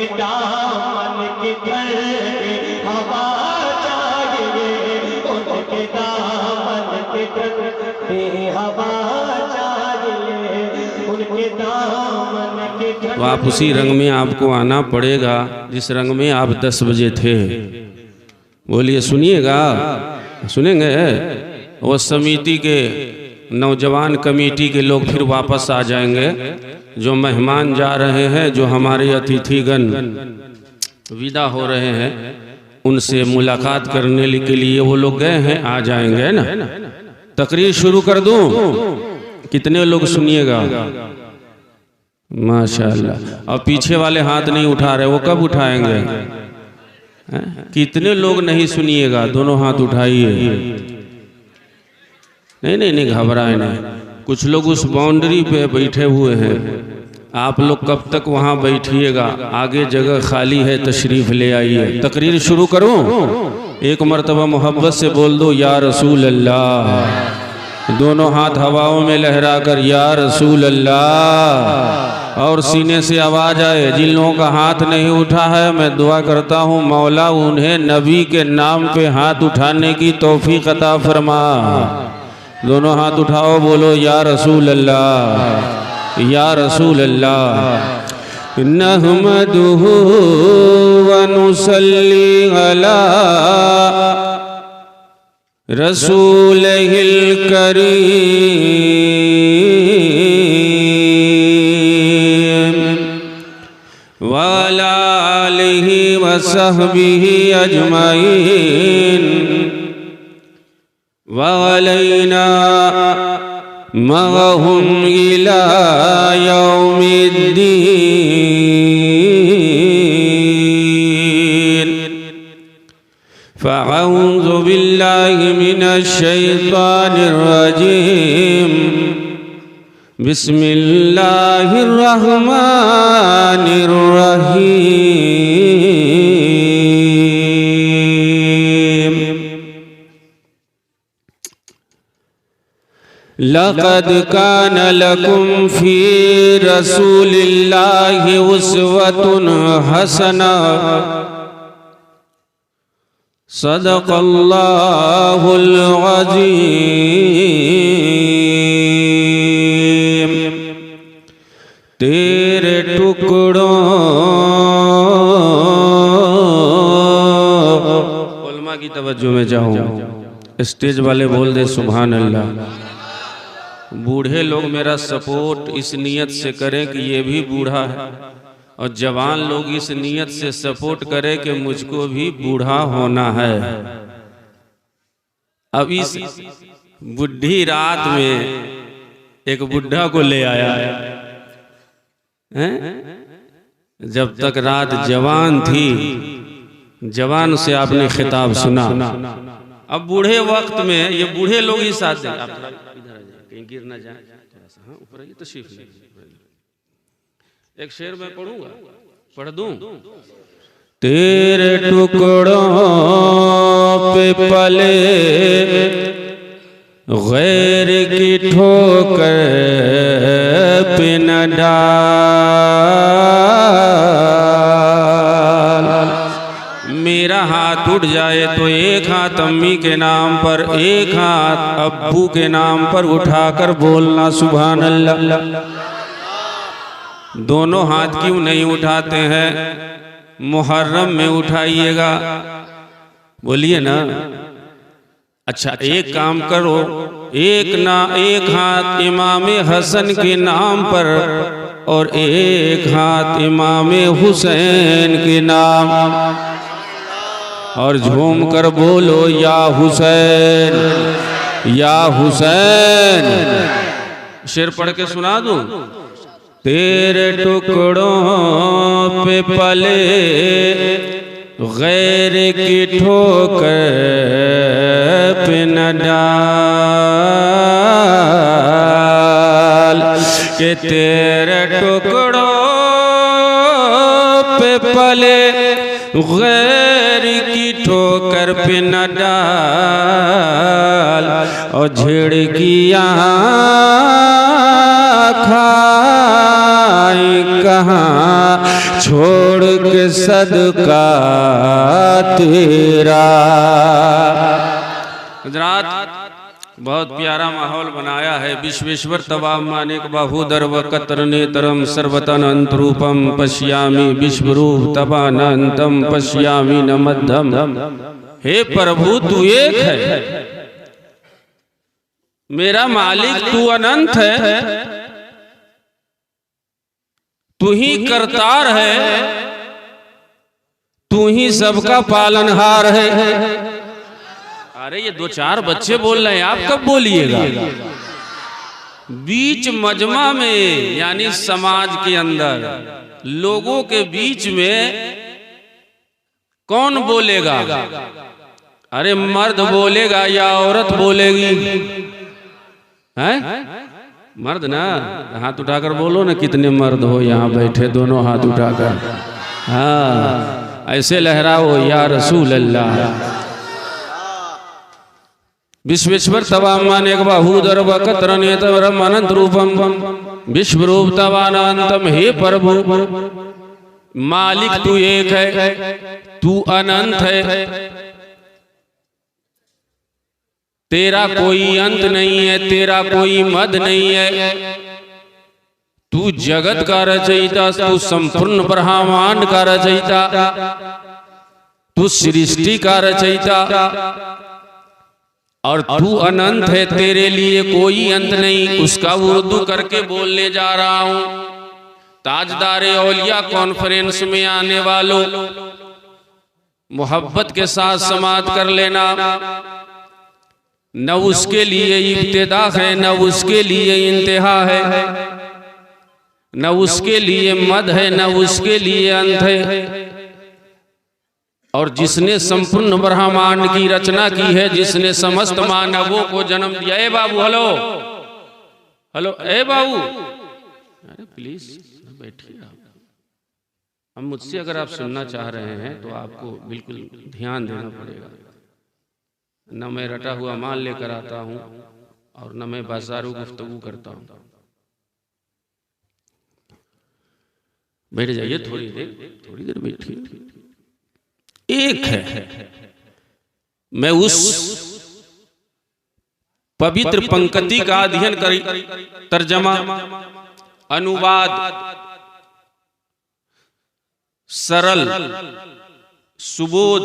दामन की धरती हवा चाहिए, उनके दामन की धरती हवा चाहिए, उनके दामन की धरती। तो आप उसी रंग में आपको आना पड़ेगा जिस रंग में आप 10 बजे थे। बोलिए, सुनिएगा, सुनेंगे। वो समिति के नौजवान कमेटी के लोग फिर वापस आ जाएंगे। जो मेहमान जा रहे हैं, जो हमारे अतिथिगण विदा हो रहे हैं, उनसे मुलाकात करने के लिए वो लोग गए हैं, आ जाएंगे ना। तकरीर शुरू कर दूं? कितने लोग सुनिएगा? माशाअल्लाह। और पीछे वाले हाथ नहीं उठा रहे, वो कब उठाएंगे? कितने लोग नहीं सुनिएगा? दोनों हाथ उठाइए। नहीं, घबराए नहीं। कुछ लोग उस बाउंड्री पे बैठे हुए हैं, आप लोग कब तक वहाँ बैठिएगा? आगे जगह खाली है, तशरीफ ले आइए। तकरीर शुरू करूं? एक मरतबा मोहब्बत से बोल दो, या रसूल अल्लाह। दोनों हाथ हवाओं में लहराकर या रसूल अल्लाह, और सीने से आवाज आए। जिन लोगों का हाथ नहीं उठा है, मैं दुआ करता हूँ मौला उन्हें नबी के नाम पे हाथ उठाने की तौफीक अता फरमा। दोनों हाथ उठाओ, बोलो या रसूल अल्लाह, या रसूल अल्लाह। नहमदुहु व नुसल्ली अला रसूलिल करीम व अला आलिहि व सहबिहि अजमाइन वलैना मअहुम इला यौमिद्दीन। फ़अऊज़ु बिल्लाहि मिनश शैतानिर रजीम। बिस्मिल्लाहिर रहमानिर रहीम। लक़द कान लकुम फ़ी रसूलिल्लाहि उस्वतुन हसना। सदक़ल्लाहुल अज़ीम। तेरे टुकड़ों, उलमा की तवज्जो में चाहूँ, स्टेज वाले बोल दे सुभान अल्लाह। बूढ़े लोग मेरा सपोर्ट इस नियत से करें कि ये भी बूढ़ा है, और जवान लोग इस नियत से सपोर्ट करें कि मुझको भी बूढ़ा होना है। अब इस बुढ़ी रात में एक बुढ़ा को ले आया है। जब तक रात जवान थी, जवान से आपने खिताब सुना। अब बूढ़े वक्त में ये बूढ़े लोग ही साथ दें। आप कहीं गिर ना जाए, थोड़ा सा ऊपर आइए, तशरीफ ले। एक शेर मैं पढ़ूंगा, पढ़ दूं। तेरे टुकड़ों पे पले गैर की ठोकर पे न डाल। मेरा हाथ उठ जाए तो एक हाथ अम्मी के नाम पर, एक हाथ अब्बू के नाम पर उठाकर बोलना सुभान अल्लाह। दोनों हाथ क्यों नहीं उठाते हैं? मुहर्रम में उठाइएगा, बोलिए ना। अच्छा, एक काम करो, एक हाथ इमाम हसन के नाम पर और एक हाथ इमाम हुसैन के नाम, और झूम कर बोलो या हुसैन, या हुसैन। शेर पढ़ के सुना दूं। तेरे टुकड़ों पे पले गैर की ठोकर पे न डाल, के तेरे टुकड़ों पे पले गैर की ठोकर पे न डाल, और झिड़कियाँ खाई कहाँ छोड़ के सदका तेरा। गुजरात बहुत प्यारा माहौल बनाया है। विश्वेश्वर तवाम मानिक बाहुदर व कतर नेत्रम सर्वतनंत रूपम पश्यामि विश्वरूप तवानंतम पश्यामि न मध्यम। हे प्रभु तू एक है, मेरा मालिक तू अनंत है, तू ही करतार है, तू ही सबका पालनहार है। अरे ये 2-4 बच्चे बोल रहे हैं, आप कब बोलिएगा? बीच मजमा में यानी समाज के अंदर लोगों के बीच में कौन बोलेगा? अरे मर्द बोलेगा या औरत बोलेगी? हैं? मर्द ना। हाथ उठाकर बोलो ना, कितने मर्द हो यहाँ बैठे, दोनों हाथ उठाकर। हाँ ऐसे लहराओ या रसूल अल्लाह। विश्वेश्वर तवाम एक बाहुदर व कतर नेत्रम अनंत रूपम विश्वरूप तवानंतम। हे प्रभु मालिक तू एक है, तू अनंत है, तेरा कोई अंत नहीं है, तेरा कोई मद नहीं है। तू जगत का रचयिता, तू संपूर्ण ब्रह्मांड का रचयिता, तू सृष्टि का रचयिता और तू अनंत है, तेरे लिए कोई अंत नहीं। उसका उर्दू करके बोलने जा रहा हूं। ताजदारे औलिया कॉन्फ्रेंस में आने वालों, मोहब्बत के साथ समात कर लेना। न उसके लिए इब्तिदा है, न उसके लिए इंतहा है, न उसके लिए मद है, न उसके लिए अंत है। और जिसने संपूर्ण ब्रह्मांड की रचना की है, जिसने समस्त मानवों को जन्म दिया। ए बाबू हेलो हेलो, ए बाबू अरे प्लीज बैठिए। हम मुझसे अगर आप सुनना चाह रहे हैं तो आपको बिल्कुल ध्यान देना पड़ेगा। न मैं रटा हुआ माल लेकर आता हूं और न मैं बाजारू गुफ्तगू करता हूं। बैठ जाइए, थोड़ी देर बैठिए। एक है, मैं उस पवित्र पंक्ति का अध्ययन करी, तर्जमा, अनुवाद, सरल, सुबोध,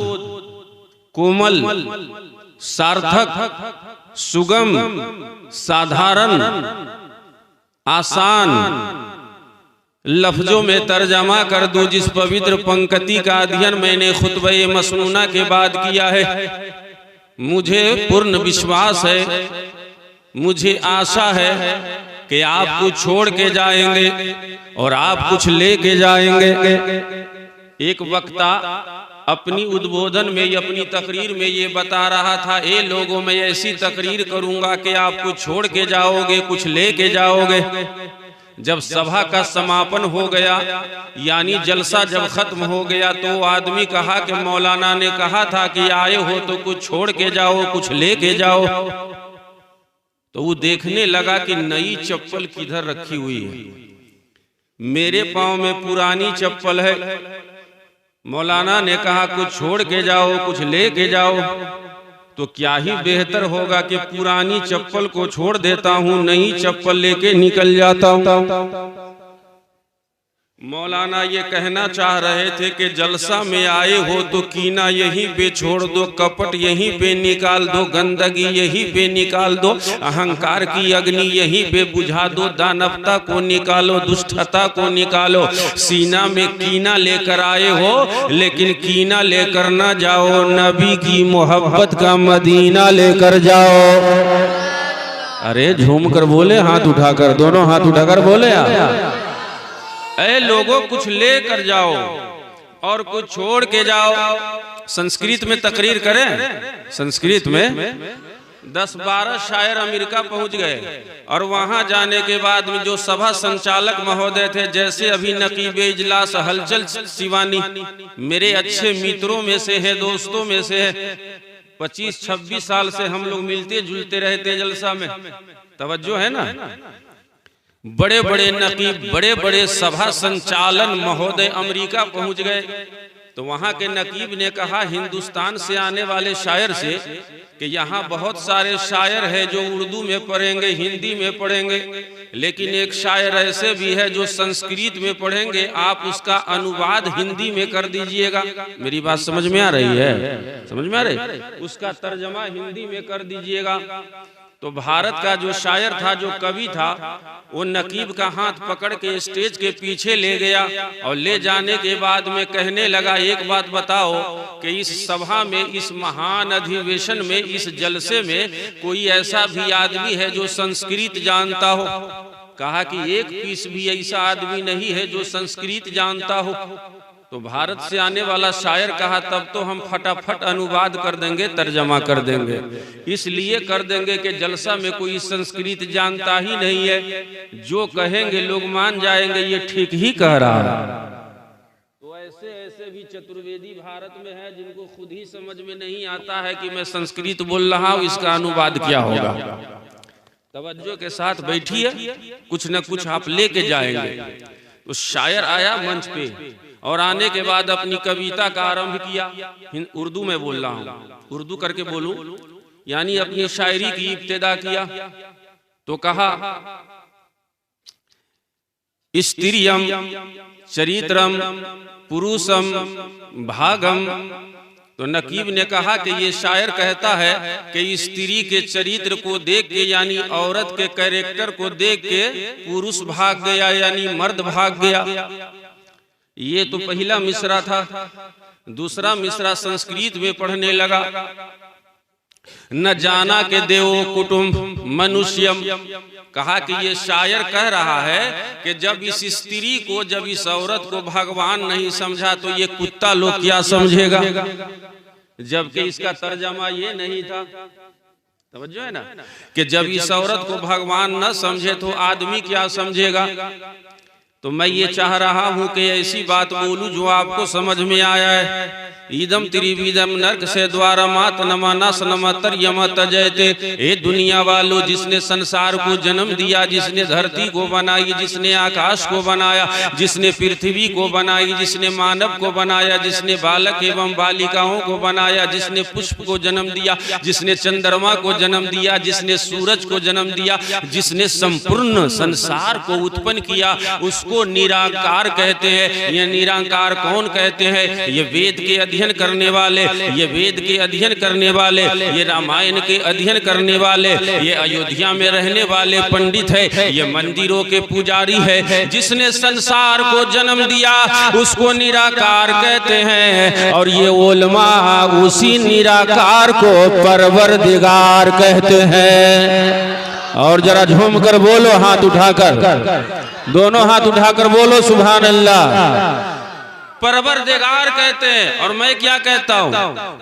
कोमल, सार्थक, सुगम, साधारण, आसान लफ्जों में तर्जमा कर दूं जिस पवित्र पंक्ति का अध्ययन मैंने खुतबे मसनूना के बाद किया है। मुझे पूर्ण विश्वास है, मुझे आशा है कि आप कुछ छोड़ के जाएंगे और आप कुछ लेके जाएंगे। एक वक्ता अपनी उद्बोधन में, अपनी तकरीर में ये बता रहा था, ए लोगों मैं ऐसी तकरीर करूंगा कि आप कुछ छोड़ के जाओगे, कुछ लेके जाओगे। जब सभा का समापन हो गया, यानी जलसा जब खत्म हो गया, तो आदमी कहा कि मौलाना ने कहा था कि आए हो तो कुछ छोड़ के जाओ, कुछ लेके जाओ। तो वो देखने लगा कि नई चप्पल किधर रखी हुई है। मेरे पांव में पुरानी चप्पल है। मौलाना ने कहा कुछ छोड़ के जाओ, कुछ लेके जाओ। तो क्या ही बेहतर होगा कि पुरानी चप्पल को छोड़ देता हूं, नई चप्पल लेके निकल जाता हूं। मौलाना ये कहना चाह रहे थे कि जलसा में आए हो तो कीना यहीं पे छोड़ दो, कपट यहीं पे निकाल दो, गंदगी यहीं पे निकाल दो, अहंकार की अग्नि यहीं पे बुझा दो, दानवता को निकालो, दुष्टता को निकालो। सीना में कीना लेकर आए हो, लेकिन कीना लेकर ना जाओ, नबी की मोहब्बत का मदीना लेकर जाओ। अरे झूम कर बोले, हाथ उठाकर, दोनों हाथ उठाकर बोले। ऐ लोगों कुछ लेकर जाओ और कुछ छोड़ के जाओ। संस्कृत में तकरीर करें। संस्कृत में 10-12 शायर अमेरिका पहुंच गए और वहां जाने के बाद में जो सभा संचालक महोदय थे, जैसे अभी नकीब इजलास हलचल शिवानी मेरे अच्छे मित्रों में से है, दोस्तों में से है, 25-26 साल से हम लोग मिलते जुलते रहते जलसा में, तवज्जो है ना। बड़े बड़े नकीब, बड़े बड़े सभा संचालन महोदय अमेरिका पहुंच गए। तो वहां के नकीब ने कहा हिंदुस्तान से आने वाले शायर से कि यहाँ बहुत सारे शायर हैं जो उर्दू में पढ़ेंगे, हिंदी में पढ़ेंगे, लेकिन एक शायर ऐसे भी है जो संस्कृत में पढ़ेंगे, आप उसका अनुवाद हिंदी में कर दीजिएगा। मेरी बात समझ में आ रही है? समझ में आ रही? उसका तर्जमा हिंदी में कर दीजिएगा। तो भारत का जो शायर था, जो कवि था, वो नकीब का हाथ पकड़ के स्टेज के पीछे ले गया और ले जाने के बाद में कहने लगा, एक बात बताओ कि इस सभा में, इस महान अधिवेशन में, इस जलसे में कोई ऐसा भी आदमी है जो संस्कृत जानता हो? कहा कि एक पीस भी ऐसा आदमी नहीं है जो संस्कृत जानता हो। तो भारत से आने वाला शायर कहा तब तो हम फटाफट अनुवाद कर देंगे, तर्जमा कर देंगे। इसलिए कर देंगे कि जलसा में कोई संस्कृत जानता ही नहीं है, जो कहेंगे लोग मान जाएंगे ये ठीक ही कह रहा है। तो ऐसे ऐसे भी चतुर्वेदी भारत में है जिनको खुद ही समझ में नहीं आता है कि मैं संस्कृत बोल रहा हूँ, इसका अनुवाद क्या होगा। तवज्जो के साथ बैठिए, कुछ न कुछ आप लेके जाएंगे। तो शायर आया मंच पे और आने के बाद अपनी कविता का आरंभ किया। उर्दू में बोल रहा हूँ, उर्दू करके बोलूं, यानी अपनी शायरी की इब्तिदा किया। तो कहा स्त्रियम चरित्रम पुरुषम भागम। तो नकीब ने कहा कि ये शायर कहता है कि स्त्री के चरित्र को देख के, यानी औरत के कैरेक्टर को देख के पुरुष भाग गया, यानी मर्द भाग गया। ये तो पहला मिसरा था। दूसरा मिसरा संस्कृत में पढ़ने लगा। न जाना के देवो कुटुंब मनुष्यम। कहा कि ये शायर कह रहा है कि जब इस स्त्री को, जब इस औरत को भगवान नहीं समझा तो ये कुत्ता लोग क्या समझेगा। जबकि इसका तर्जमा ये नहीं था, समझो है ना, कि जब इस औरत को भगवान न समझे तो आदमी क्या समझेगा। तो मैं ये चाह रहा हूं कि ऐसी बात बोलूं जो आपको समझ में आया है। ईदम त्रिविदम नर्क से द्वारा मात नमा सनमतर यमत जयते। ए दुनिया वालों, जिसने संसार को जन्म दिया, जिसने धरती को बनाई, जिसने आकाश को बनाया, जिसने पृथ्वी को बनाई, जिसने मानव को बनाया, जिसने बालक एवं बालिकाओं को बनाया, जिसने पुष्प को जन्म दिया, जिसने चंद्रमा को जन्म दिया, जिसने सूरज को जन्म दिया, जिसने संपूर्ण संसार को उत्पन्न किया, उसको निराकार कहते हैं। ये निराकार कौन कहते हैं? ये वेद के अध्ययन करने वाले, ये वेद के अध्ययन करने वाले, ये रामायण के अध्ययन करने वाले, ये अयोध्या में रहने वाले पंडित है, ये मंदिरों के पुजारी है। जिसने संसार को जन्म दिया उसको निराकार कहते हैं, और ये उलमा उसी निराकार को परवरदिगार कहते हैं। और जरा झूम कर बोलो, हाथ उठाकर, दोनों हाथ उठाकर बोलो सुभान अल्लाह। परवरदिगार कहते हैं। और मैं क्या कहता हूँ?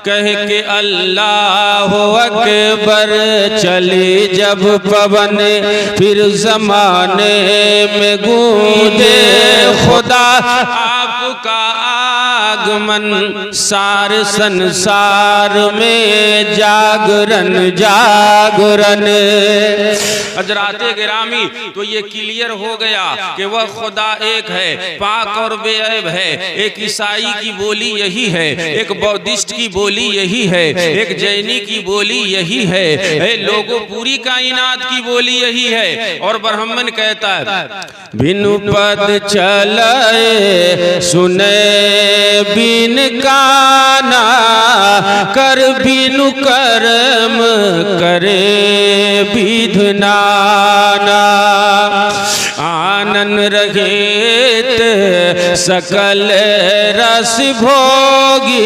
कह के अल्लाह अकबर चली जब पवन, फिर जमाने में गूंजे खुदा आपका आगमन, सारे संसार में जागरण जागरण। हजराते गिरामी, तो ये क्लियर हो गया कि वह खुदा एक है, पाक और बेअब है। एक ईसाई की बोली यही है, एक बौद्धिस्ट की बोली यही है, एक जैनी की बोली यही है, लोगों पूरी कायनात की बोली यही है। और ब्राह्मण कहता है बिनु पद चले सुने बिन काना, कर बिनु कर्म करे विधनाना। आनंद रहित सकल रस भोगी,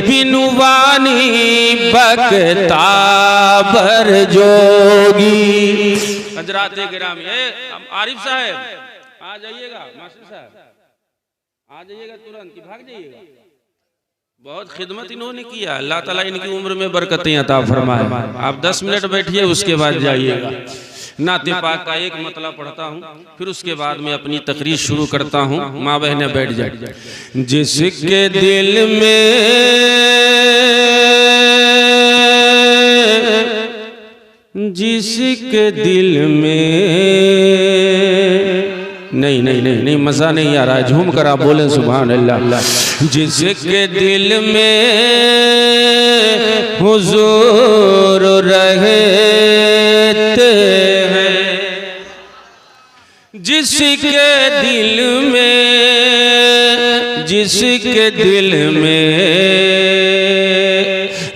बिनु वाणी बकता बर जोगी। हजराते गिरामी, आरिफ साहब आ जाइएगा, मास्टर साहब आ जाइएगा तुरंत, कि भाग जाइएगा। बहुत खिदमत इन्होंने किया, अल्लाह ताला इनकी उम्र में बरकतें अता फरमाए। आप 10 मिनट बैठिए, उसके बाद जाइएगा। नाते पाक का एक मतलब पढ़ता हूँ, फिर उसके बाद में अपनी तकरीर शुरू करता हूँ। माँ बहने बैठ जाए। जिसके दिल में जिसके दिल में नहीं नहीं नहीं नहीं, मजा नहीं आ रहा है, झूम कर आप बोले सुभान अल्लाह। जिसके दिल में हुजूर रहते हैं, जिसके दिल में, जिसके दिल में,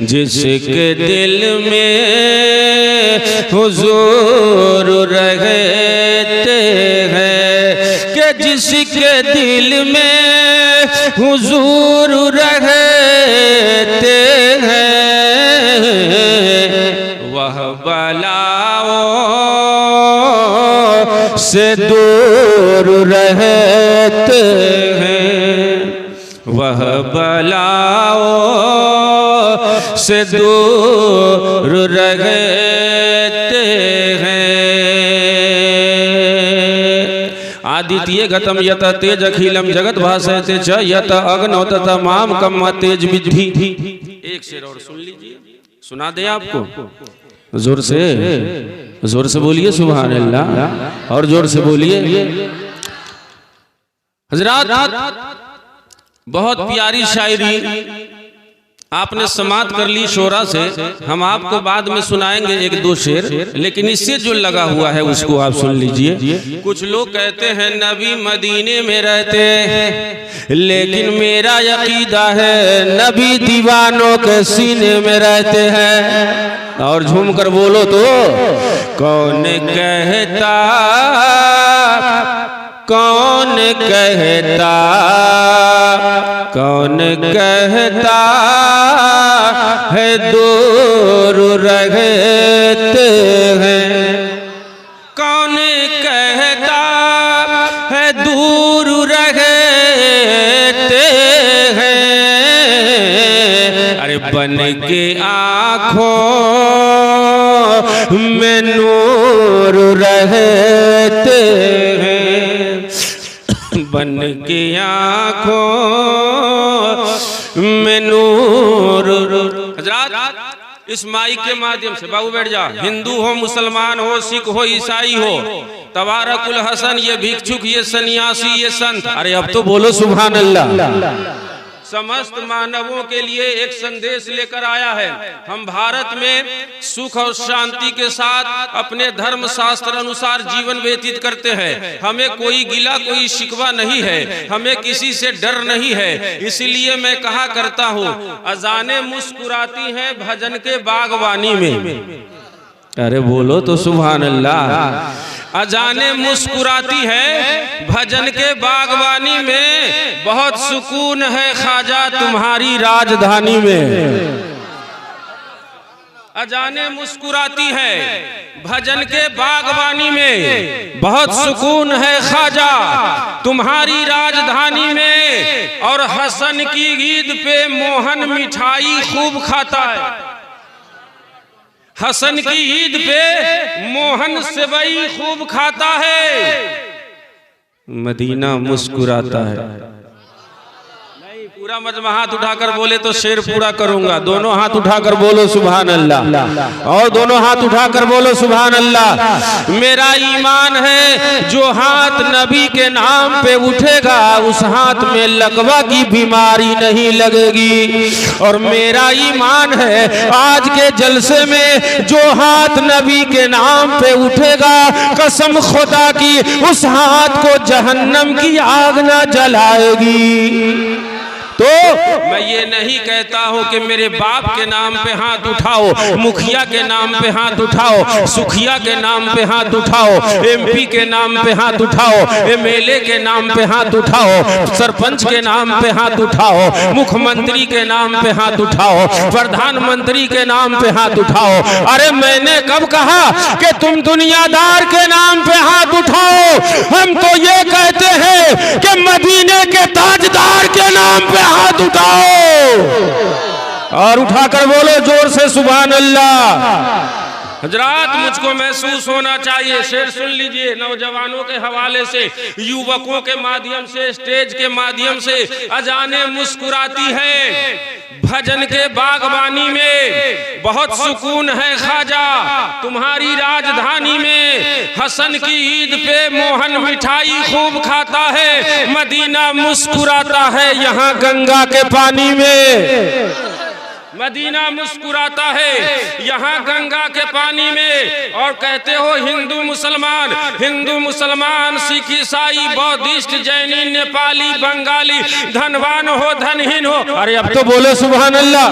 जिसके दिल में हुजूर रहते हैं, कि जिसके दिल में हुजूर रहते हैं, वह बलाओं से दूर रहते हैं, वह बलाओं से दूर रहते हैं। आदित्य गतम यत तेज अखिलम जगत भाषयते च यत अग्नौ तमाम कम तेज विधि। एक शेर और सुन लीजिए, सुना दे आपको, जोर से बोलिए सुभान अल्लाह, और जोर से बोलिए। हजरात, बहुत प्यारी शायरी आपने समाप्त कर ली शोरा से, हम आपको बाद में सुनाएंगे एक दो शेर, लेकिन इससे जो लगा हुआ है उसको आप सुन लीजिए। कुछ लोग कहते हैं नबी मदीने में रहते हैं, लेकिन मेरा यकीदा है नबी दीवानों के सीने में रहते हैं। और झूम कर बोलो तो, कौन कहता, कौन कहता, कौन कहता है दूर रहते हैं, कौन कहता है दूर रहते हैं। अरे बन के आँखों में नूर रहते हैं, बन के आँखों में नूर। हजरात, इस माइक के माध्यम से, बाबू बैठ जा, हिंदू हो, मुसलमान हो, सिख हो, ईसाई हो, तबारकुल हसन, ये भिक्षुक, ये सन्यासी, ये संत, अरे अब तो बोलो सुभान अल्लाह, समस्त मानवों के लिए एक संदेश लेकर आया है। हम भारत में सुख और शांति के साथ अपने धर्म शास्त्र अनुसार जीवन व्यतीत करते हैं। हमें कोई गिला, कोई शिकवा नहीं है, हमें किसी से डर नहीं है। इसीलिए मैं कहा करता हूँ, अजाने मुस्कुराती हैं भजन के बागवानी में। अरे बोलो तो सुभान अल्लाह। अजाने मुस्कुराती है भजन के बागवानी में, बहुत सुकून है ख्वाजा तुम्हारी राजधानी में। अजाने मुस्कुराती है भजन के बागवानी में, बहुत सुकून है ख्वाजा तुम्हारी राजधानी में। और हसन की ईद पे मोहन मिठाई खूब खाता है, हसन की ईद पे मोहन सेवई खूब खाता है। मदीना मुस्कुराता है। नहीं, पूरा मजमा हाथ उठाकर बोले तो शेर पूरा करूंगा। दोनों हाथ उठाकर बोलो सुभान अल्लाह, और दोनों हाथ उठाकर बोलो सुभान अल्लाह। मेरा ईमान है जो हाथ नबी के नाम पे उठेगा, उस हाथ में लकवा की बीमारी नहीं लगेगी। और मेरा ईमान है आज के जलसे में जो हाथ नबी के नाम पे उठेगा, कसम खुदा की उस हाथ को जहन्नम की आग ना जलाएगी। तो मैं ये नहीं कहता हूं कि मेरे बाप के नाम पे हाथ उठाओ, मुखिया के नाम पे हाथ उठाओ, सुखिया के नाम पे हाथ उठाओ, एमपी के नाम पे हाथ उठाओ, एमएलए के नाम पे हाथ उठाओ, सरपंच के नाम पे हाथ उठाओ, मुख्यमंत्री के नाम पे हाथ उठाओ, प्रधानमंत्री के नाम पे हाथ उठाओ। अरे मैंने कब कहा कि तुम दुनियादार के नाम पे हाथ उठाओ? हम तो ये कहते हैं कि मदीने के ताजदार के नाम पे हाथ उठाओ, और उठाकर बोलो जोर से सुभान अल्लाह। हजरात, मुझको महसूस होना चाहिए, शेर सुन लीजिए, नौजवानों के हवाले से, युवकों के माध्यम से, स्टेज के माध्यम से। अजाने मुस्कुराती है भजन के बागवानी में, बहुत सुकून है ख्वाजा तुम्हारी राजधानी में। हसन की ईद पे मोहन मिठाई खूब खाता है, मदीना मुस्कुराता है यहाँ गंगा के पानी में। मदीना मुस्कुराता है यहाँ गंगा के पानी में। और कहते हो हिंदू मुसलमान सिख ईसाई बौद्धिस्ट जैनी नेपाली बंगाली, धनवान हो धनहीन हो, अरे अब तो बोलो सुभान अल्लाह।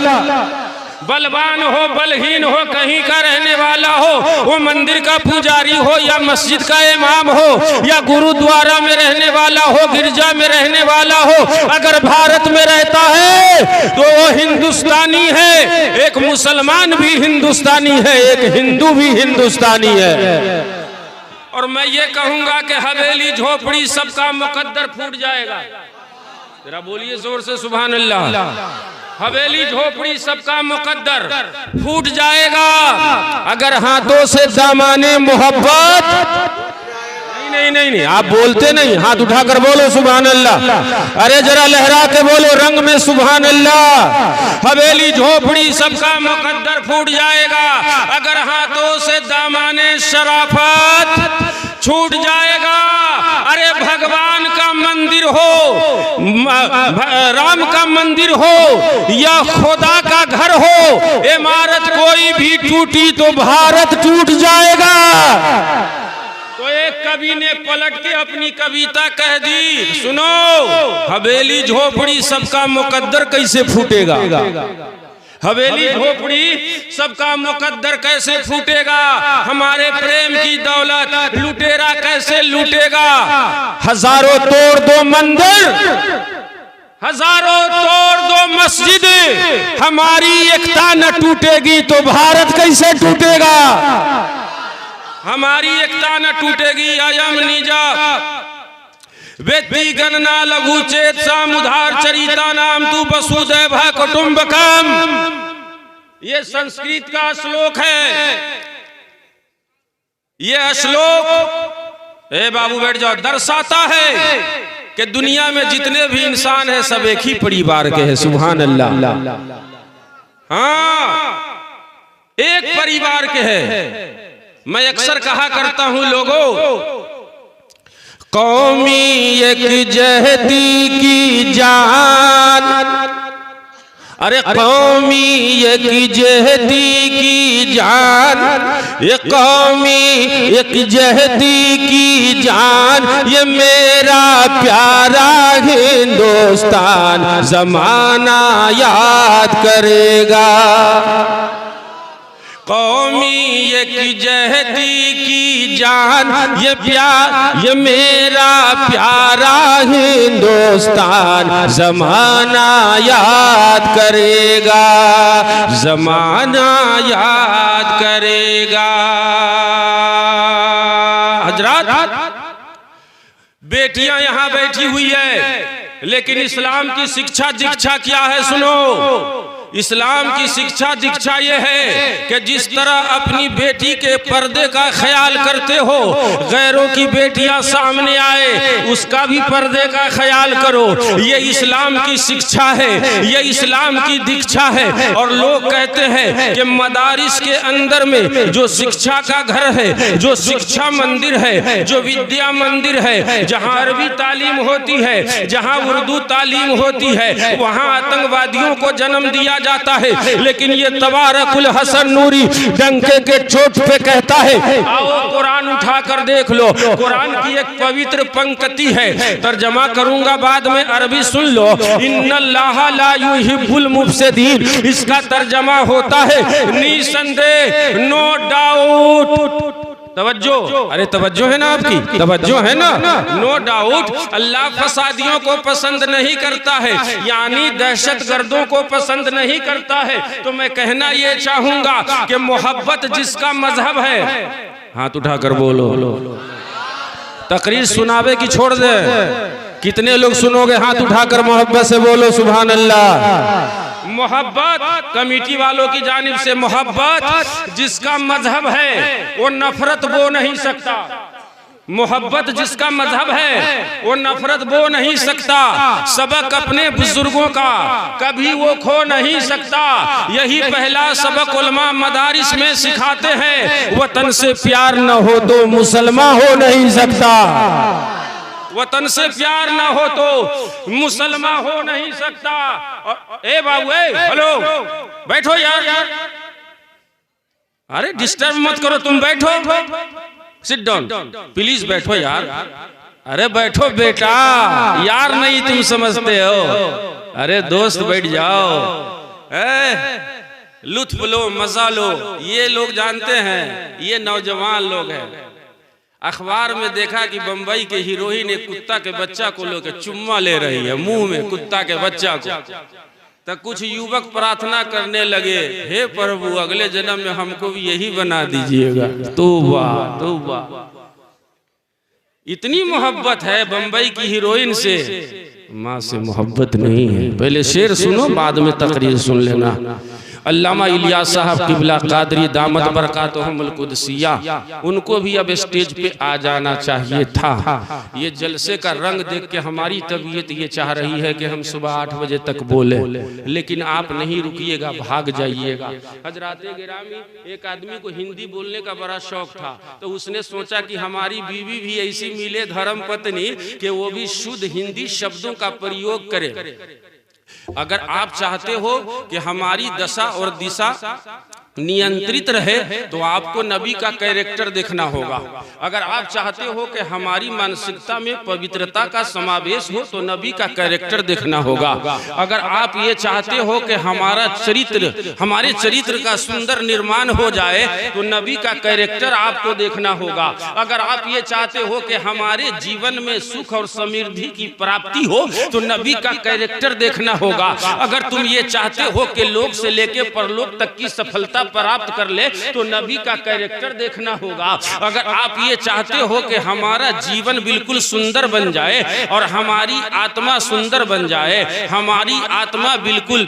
बलवान हो बलहीन हो, कहीं का रहने वाला हो, वो मंदिर का पुजारी हो या मस्जिद का इमाम हो या गुरुद्वारा में रहने वाला हो, गिरजा में रहने वाला हो, अगर भारत में रहता है तो वो हिंदुस्तानी है। एक मुसलमान भी हिंदुस्तानी है, एक हिंदू भी हिंदुस्तानी है। और मैं ये कहूंगा कि हवेली झोपड़ी सबका मुकद्दर फूट जाएगा। जरा बोलिए जोर से सुभान अल्लाह। हवेली झोपड़ी सबका मुकद्दर फूट जाएगा अगर हाथों से दामाने मोहब्बत। नहीं नहीं नहीं, आप बोलते नहीं, हाथ उठाकर बोलो सुभान अल्लाह। अरे जरा लहरा के बोलो रंग में सुभान अल्लाह। हवेली झोपड़ी सबका मुकद्दर फूट जाएगा अगर हाथों से दामाने शराफत छूट जाएगा। अरे भगवान का मंदिर हो, राम का मंदिर हो या खुदा का घर हो, इमारत कोई भी टूटी तो भारत टूट जाएगा। तो एक कवि ने पलट के अपनी कविता कह दी, सुनो हवेली झोपड़ी सबका मुकद्दर कैसे फूटेगा। हवेली झोपड़ी सबका मुकद्दर कैसे फूटेगा। हमारे प्रेम की दौलत लुटेरा कैसे लूटेगा। हजारों तोड़ दो मंदिर, हजारों तोड़ दो मस्जिद, हमारी एकता न टूटेगी तो भारत कैसे टूटेगा। हमारी एकता न टूटेगी। अयम निजा व्यक्ति गणना लघु चेत सामुधार चरिता नाम तू वसुदैव कुटुंबकम। ये संस्कृत का श्लोक है। ये श्लोक ए बाबू बैठ जाओ, दर्शाता है कि दुनिया में जितने भी इंसान हैं सब एक ही परिवार के हैं। सुभान अल्लाह। हाँ, एक परिवार के हैं। मैं अक्सर कहा करता हूं लोगों, कौमी यकजहती की जान, अरे कौमी यकजहती की जान, ये कौमी यकजहती की जान, ये मेरा प्यारा हिंदुस्तान जमाना याद करेगा। कौमी यकजहती की जान, ये मेरा प्यारा हिंदुस्तान जमाना याद करेगा, जमाना याद करेगा। हजरात, बेटियां यहां बैठी हुई है, लेकिन इस्लाम की शिक्षा दीक्षा क्या है सुनो। इस्लाम की शिक्षा दीक्षा ये है कि जिस तरह अपनी बेटी के पर्दे का ख्याल करते हो, गैरों की बेटियां सामने आए उसका भी पर्दे का ख्याल करो। ये इस्लाम की शिक्षा है, ये इस्लाम की दीक्षा है। और लोग कहते हैं कि मदारिस के अंदर में जो शिक्षा का घर है, जो शिक्षा मंदिर है, जो विद्या मंदिर है, जहाँ अरबी तालीम होती है, जहाँ उर्दू तालीम होती है, वहाँ आतंकवादियों को जन्म दिया जाता है। लेकिन ये तबारकुल हसन नूरी डंके के चोट पे कहता है, आओ कुरान उठा कर देख लो। कुरान की एक पवित्र पंक्ति है, तर्जमा करूंगा बाद में, अरबी सुन लो। इन्नल्लाह ला युहिब्बुल मुफसिदीन, इसका तर्जमा होता है निसंदेह, नो डाउट। तवज्जो, अरे तवज्जो है ना आपकी, तवज्जो है ना। नो डाउट अल्लाह फसादियों को पसंद नहीं करता है, यानी दहशतगर्दों को पसंद नहीं करता है। तो मैं कहना ये चाहूंगा कि मोहब्बत जिसका मजहब है, हाथ उठाकर बोलो। तकरीर सुनावे की छोड़ दे, कितने लोग सुनोगे हाथ उठाकर मोहब्बत से बोलो सुभान अल्लाह। मोहब्बत कमेटी वालों की जानिब से मोहब्बत जिसका मजहब है वो नफरत बो नहीं सकता। मोहब्बत जिसका मजहब है वो नफरत बो नहीं सकता, सबक अपने बुजुर्गों का कभी वो खो नहीं सकता। यही पहला सबक उलमा मदारिस में सिखाते हैं, वतन से प्यार न हो तो मुसलमान हो नहीं सकता। वतन से प्यार ना हो तो मुसलमान हो नहीं सकता। ए बाबू, हेलो, बैठो यार, अरे डिस्टर्ब मत करो, तुम बैठो, सिट डाउन प्लीज, बैठो यार। अरे बैठो बेटा, यार नहीं तुम समझते हो, अरे दोस्त बैठ जाओ, लुत्फ लो, मजा लो। ये लोग जानते हैं, ये नौजवान लोग हैं। अखबार में देखा कि बंबई के हीरोइन एक कुत्ता के बच्चा को लेकर चुम्मा ले रही है, मुंह में कुत्ता के बच्चा को। तो कुछ युवक प्रार्थना करने लगे, हे प्रभु अगले जन्म में हमको भी यही बना दीजिएगा। तौबा तौबा, इतनी मोहब्बत है बंबई की हीरोइन से, माँ से मोहब्बत नहीं है। पहले शेर सुनो, बाद में तकरीर सुन लेना। अल्लामा इलियास साहब किबला कादरी दामत बरकातुहुमुल कुदसिया, उनको भी अब स्टेज पे आ जाना चाहिए था। ये जलसे का रंग देख के हमारी तबीयत ये चाह रही है कि हम सुबह 8 बजे तक बोले, लेकिन आप नहीं रुकिएगा, भाग जाइएगा। हजराते गिरामी, एक आदमी को हिंदी बोलने का बड़ा शौक था, तो उसने सोचा कि हमारी बीवी भी ऐसी मिले धर्म पत्नी कि वो भी शुद्ध हिंदी शब्दों का प्रयोग करे। अगर आप चाहते हो कि हमारी दशा और दिशा नियंत्रित रहे तो आपको नबी का कैरेक्टर देखना होगा। अगर आप चाहते हो कि हमारी मानसिकता में पवित्रता का समावेश हो तो नबी का कैरेक्टर देखना होगा। अगर आप ये चाहते हो कि हमारे चरित्र का सुंदर निर्माण हो जाए तो नबी का कैरेक्टर आपको देखना होगा। अगर आप ये चाहते हो कि हमारे जीवन में सुख और समृद्धि की प्राप्ति हो तो नबी का कैरेक्टर देखना होगा। अगर तुम ये चाहते हो कि लोक से लेकर परलोक तक की सफलता प्राप्त कर ले तो नबी का कैरेक्टर देखना होगा। अगर आप ये चाहते हो कि हमारा जीवन बिल्कुल सुंदर बन जाए और हमारी आत्मा सुंदर बन जाए, हमारी आत्मा बिल्कुल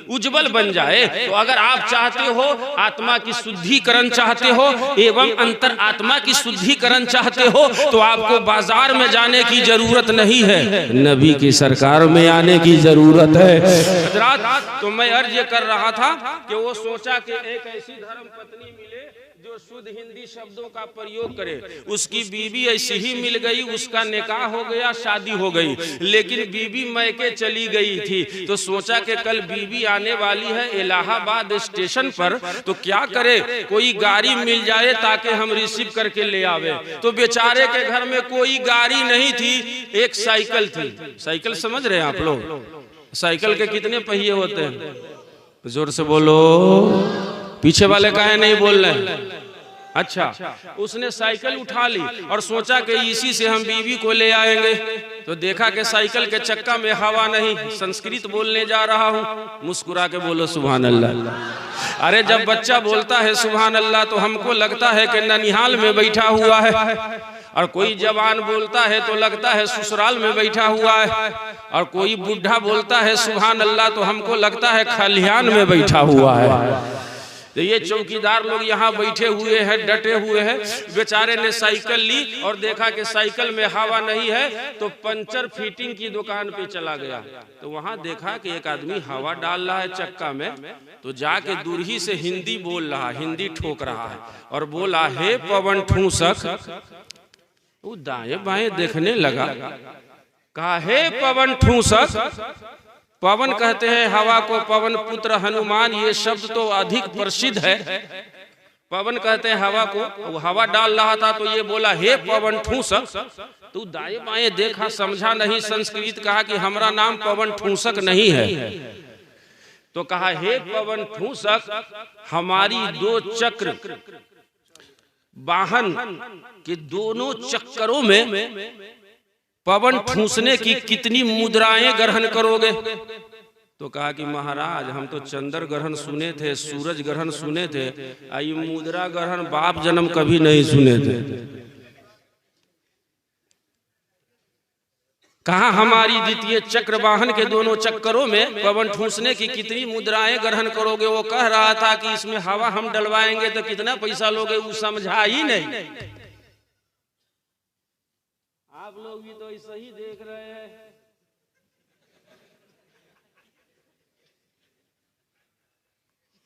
उज्जवल बन जाए, तो अगर आप चाहते हो आत्मा की शुद्धिकरण चाहते हो एवं अंतर आत्मा की शुद्धिकरण चाहते हो तो आपको बाजार में जाने की जरूरत नहीं है, नबी की सरकार में आने की जरूरत है। हजरात, तो मैं अर्ज कर रहा था कि वो सोचा कि एक ऐसी धर्म पत्नी मिले जो शुद्ध हिंदी शब्दों का प्रयोग करे। उसकी बीवी ऐसी ही मिल गई, उसका निकाह हो गया, शादी हो गई, लेकिन बीवी मैके चली गई थी। तो सोचा कि कल बीवी आने वाली है इलाहाबाद स्टेशन पर, तो क्या करे, कोई गाड़ी मिल जाए ताकि हम रिसीव करके ले आवे। तो बेचारे के घर में कोई गाड़ी नहीं थी, एक साइकिल थी। साइकिल समझ रहे हैं आप लोग? साइकिल के कितने पहिए होते हैं? जोर से बोलो, पीछे वाले काहे नहीं बोल रहे? अच्छा, उसने साइकिल उठा ली और सोचा कि इसी से हम बीवी को ले आएंगे। तो देखा कि साइकिल के चक्का में हवा नहीं। संस्कृत बोलने जा रहा हूँ, मुस्कुरा के बोलो सुभान अल्लाह। अरे जब बच्चा बोलता है सुभान अल्लाह तो हमको लगता है कि ननिहाल में बैठा हुआ है, और कोई जवान बोलता है तो लगता है ससुराल में बैठा हुआ है, और कोई बूढ़ा बोलता है सुभान अल्लाह तो हमको लगता है खलिहान में बैठा हुआ है। तो ये चौकीदार लोग यहाँ बैठे हुए हैं, डटे हुए हैं। बेचारे ने साइकिल ली और देखा कि साइकिल में हवा नहीं है, तो पंचर फिटिंग की दुकान पे चला गया। तो वहाँ देखा कि एक आदमी हवा डाल रहा है चक्का में, तो जाके दूर ही से हिंदी बोल रहा, हिंदी ठोक रहा है और बोला, हे पवन ठूसक। वो दाएं बाएं देखने लगा, कहा हे पवन ठूसक। पवन कहते हैं हवा को, पवन पुत्र हनुमान, ये शब्द तो अधिक प्रसिद्ध है। पवन कहते हैं हवा को, वो हवा डाल रहा था तो ये बोला हे पवन ठूसक। तू दाएं बाएं देखा, समझा नहीं संस्कृत, कहा कि हमारा नाम पवन ठूसक नहीं है। तो कहा हे पवन ठूसक, हमारी 2 चक्र वाहन के दोनों चक्करों में पवन ठूसने की कितनी मुद्राएं ग्रहण करोगे? तो कहा कि महाराज हम तो चंद्र ग्रहण सुने थे, सूरज ग्रहण सुने थे, आई मुद्रा ग्रहण बाप जन्म कभी नहीं सुने थे। कहा हमारी द्वितीय चक्र वाहन के दोनों चक्करों में पवन ठूसने की कितनी मुद्राएं ग्रहण करोगे? वो कह रहा था कि इसमें हवा हम डलवाएंगे तो कितना पैसा लोगे, वो समझा ही नहीं। आप लोग भी तो ऐसा ही देख रहे हैं।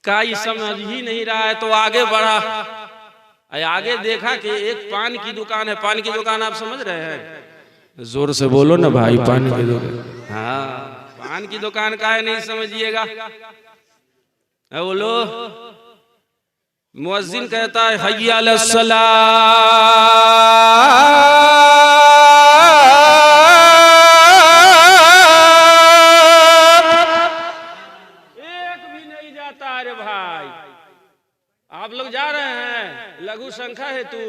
काई समझ ही नहीं रहा है तो आगे बढ़ा। आगे देखा कि एक पान की दुकान है। पान की दुकान आप समझ रहे हैं? जोर से बोलो ना भाई, पान की दुकान। हाँ, पान की दुकान का है, नहीं समझिएगा। बोलो, मुअज्जिन कहता है हय्या अलस एक भी नहीं जाता। अरे भाई, आप लोग जा रहे हैं लघु संख्या हेतु